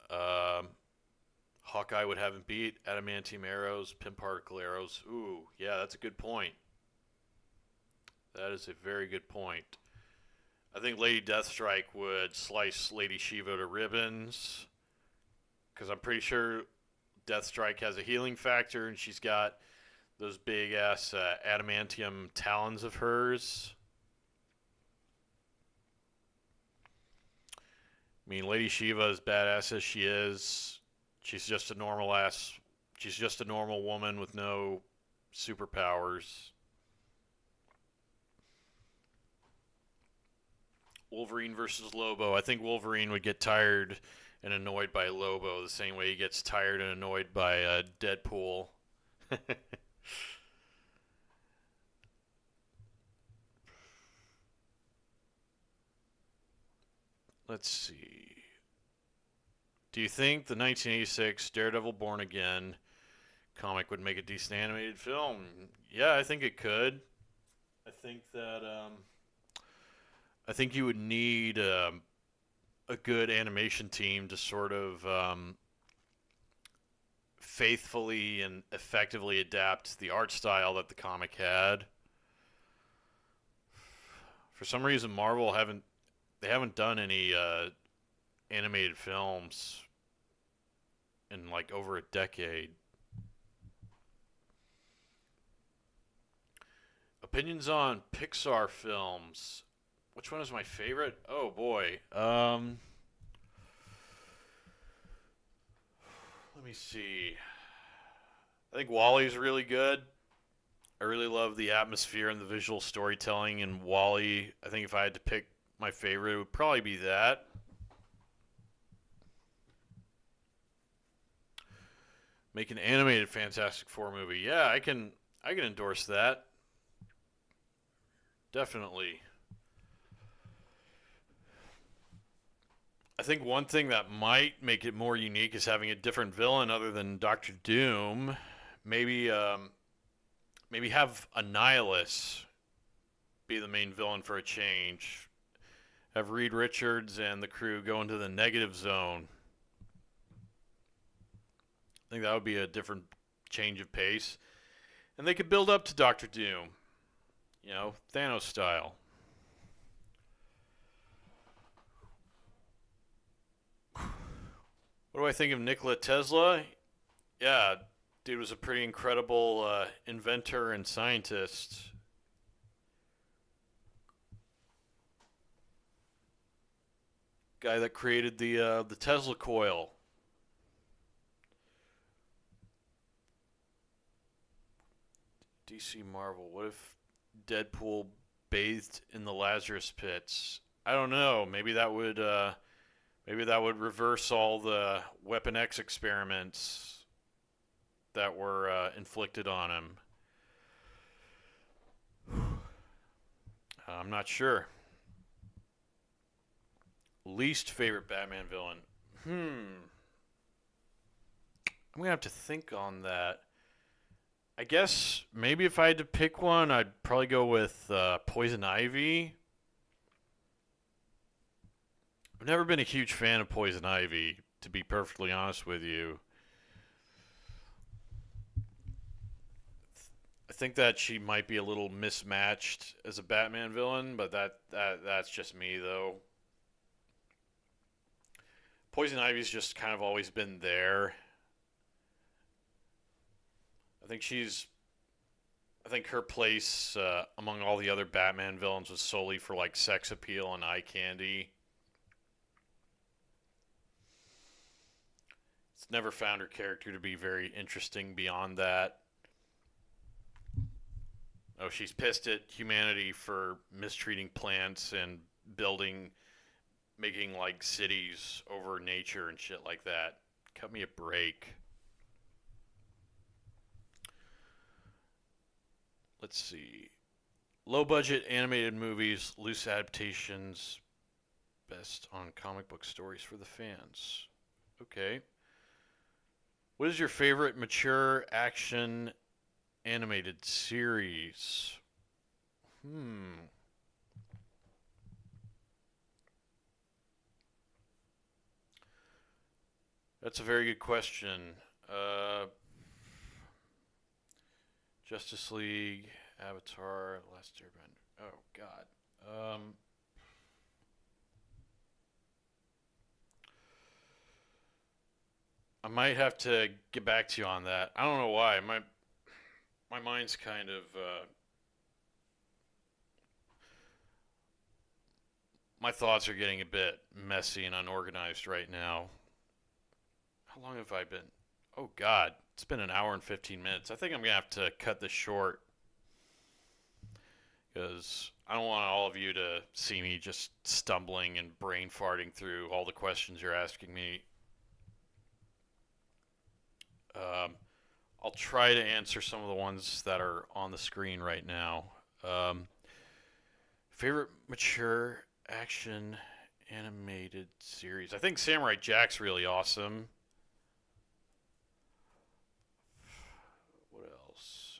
Um, Hawkeye would have him beat. Adamantium arrows, pin particle arrows. Ooh, yeah, that's a good point. That is a very good point. I think Lady Deathstrike would slice Lady Shiva to ribbons, because I'm pretty sure Deathstrike has a healing factor, and she's got those big ass adamantium talons of hers. I mean, Lady Shiva, as badass as she is, she's just a normal ass. She's just a normal woman with no superpowers. Wolverine versus Lobo. I think Wolverine would get tired and annoyed by Lobo the same way he gets tired and annoyed by Deadpool. Let's see. Do you think the 1986 Daredevil Born Again comic would make a decent animated film? Yeah, I think it could. I think that I think you would need a good animation team to sort of faithfully and effectively adapt the art style that the comic had. For some reason, Marvel haven't done any animated films in like over a decade. Opinions on Pixar films. Which one is my favorite? Oh boy. Let me see. I think WALL-E's really good. I really love the atmosphere and the visual storytelling in WALL-E. I think if I had to pick my favorite, it would probably be that. Make an animated Fantastic Four movie. Yeah, I can endorse that. Definitely. I think one thing that might make it more unique is having a different villain other than Doctor Doom. Maybe maybe have Annihilus be the main villain for a change. Have Reed Richards and the crew go into the negative zone. I think that would be a different change of pace. And they could build up to Doctor Doom. You know, Thanos style. What do I think of Nikola Tesla? Yeah, dude was a pretty incredible inventor and scientist. Guy that created the Tesla coil. DC Marvel. What if Deadpool bathed in the Lazarus pits? I don't know. Maybe that would reverse all the Weapon X experiments that were inflicted on him. I'm not sure. Least favorite Batman villain. I'm gonna have to think on that. I guess maybe if I had to pick one, I'd probably go with Poison Ivy. I've never been a huge fan of Poison Ivy, to be perfectly honest with you. I think that she might be a little mismatched as a Batman villain, but that's just me though. Poison Ivy's just kind of always been there. I think her place among all the other Batman villains was solely for like sex appeal and eye candy. It's never found her character to be very interesting beyond that. Oh, she's pissed at humanity for mistreating plants and making like cities over nature and shit like that. Cut me a break. Let's see. Low budget animated movies, loose adaptations, best on comic book stories for the fans. Okay. What is your favorite mature action animated series? That's a very good question. Justice League, Avatar, Last Airbender. Oh God. I might have to get back to you on that. I don't know why. My mind's kind of my thoughts are getting a bit messy and unorganized right now. How long have I been? Oh God, it's been an hour and 15 minutes. I think I'm gonna have to cut this short because I don't want all of you to see me just stumbling and brain farting through all the questions you're asking me. Um, I'll try to answer some of the ones that are on the screen right now. Um, Favorite mature action animated series? I think Samurai Jack's really awesome. What else?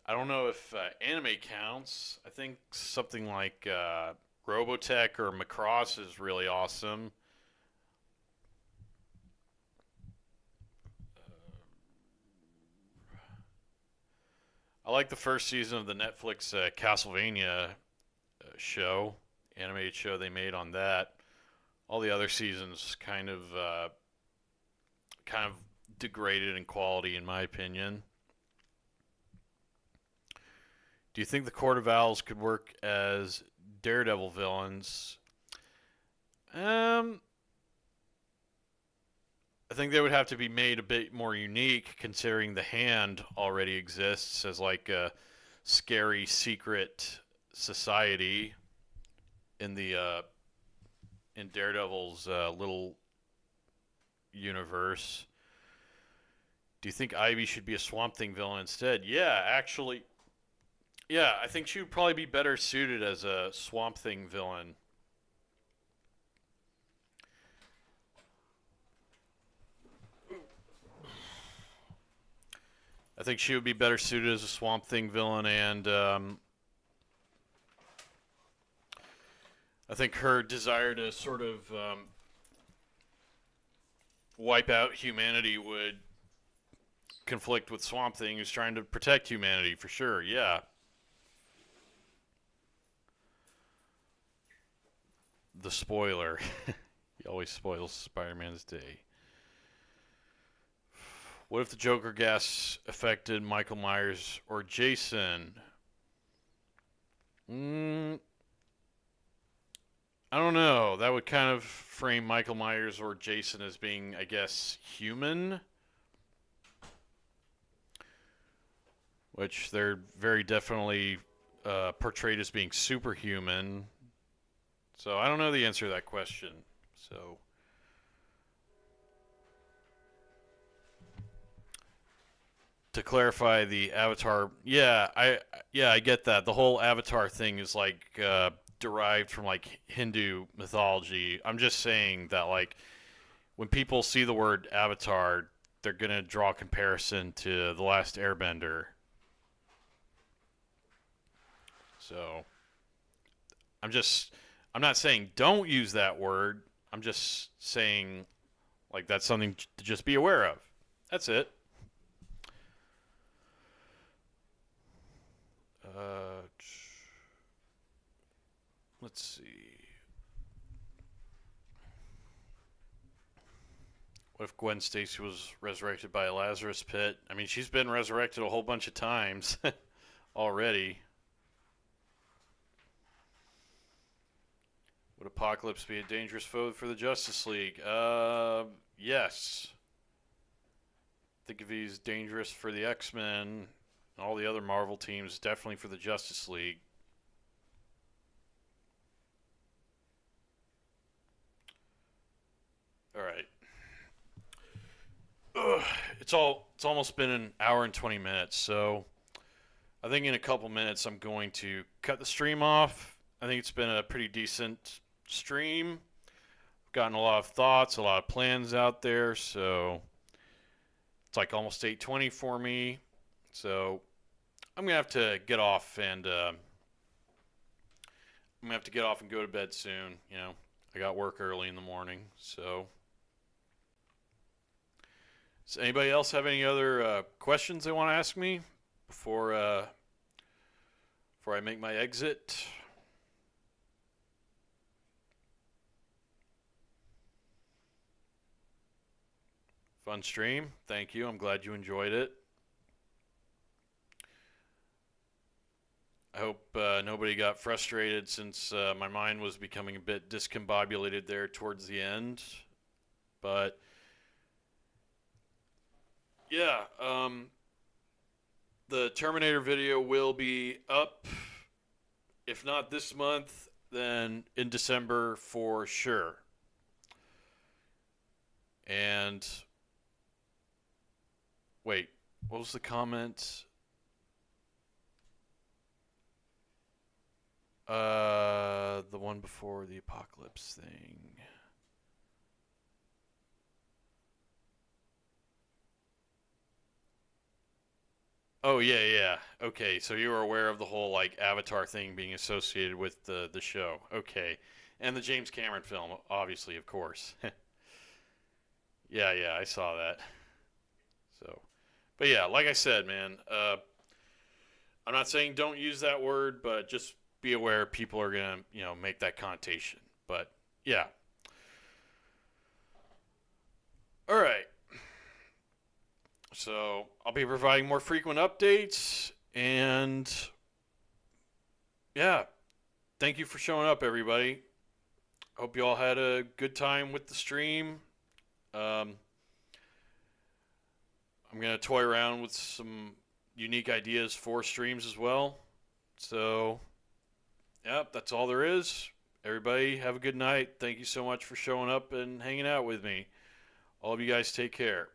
I don't know if anime counts. I think something like Robotech or Macross is really awesome. I like the first season of the Netflix Castlevania show, animated show they made on that. All the other seasons kind of degraded in quality, in my opinion. Do you think the Court of Owls could work as Daredevil villains? I think they would have to be made a bit more unique, considering the Hand already exists as like a scary secret society in the in Daredevil's little universe. Do you think Ivy should be a Swamp Thing villain instead? Yeah, actually, yeah, I think she would probably be better suited as a Swamp Thing villain. I think she would be better suited as a Swamp Thing villain, and I think her desire to sort of wipe out humanity would conflict with Swamp Thing, who's trying to protect humanity for sure. Yeah. The spoiler. He always spoils Spider-Man's day. What if the Joker gas affected Michael Myers or Jason? I don't know. That would kind of frame Michael Myers or Jason as being, I guess, human. Which they're very definitely portrayed as being superhuman. So I don't know the answer to that question. So to clarify the Avatar, I get that. The whole Avatar thing is like derived from like Hindu mythology. I'm just saying that like when people see the word Avatar, they're gonna draw a comparison to The Last Airbender. So I'm not saying don't use that word. I'm just saying like that's something to just be aware of. That's it. Uh, let's see. What if Gwen Stacy was resurrected by a Lazarus pit? I mean, she's been resurrected a whole bunch of times already. Would Apocalypse be a dangerous foe for the Justice League? Yes. I think if he's dangerous for the X-Men and all the other Marvel teams, definitely for the Justice League. All right. Ugh, it's almost been an hour and 20 minutes, so I think in a couple minutes I'm going to cut the stream off. I think it's been a pretty decent stream. Gotten a lot of thoughts, a lot of plans out there, so it's like almost 8:20 for me. So I'm gonna have to get off, and I'm I'm gonna have to get off and go to bed soon. You know, I got work early in the morning. So, does anybody else have any other questions they want to ask me before I make my exit? Fun stream. Thank you. I'm glad you enjoyed it. I hope nobody got frustrated since my mind was becoming a bit discombobulated there towards the end. But yeah, the Terminator video will be up. If not this month, then in December for sure. And wait, what was the comment? The one before the apocalypse thing. Oh yeah. Okay, so you were aware of the whole like Avatar thing being associated with the show. Okay. And the James Cameron film, obviously, of course. Yeah, I saw that. So, but yeah, like I said, man, I'm not saying don't use that word, but just be aware people are gonna, make that connotation. But yeah. All right. So I'll be providing more frequent updates, and yeah, thank you for showing up, everybody. Hope you all had a good time with the stream. I'm gonna toy around with some unique ideas for streams as well. So, yeah, that's all there is. Everybody, have a good night. Thank you so much for showing up and hanging out with me. All of you guys take care.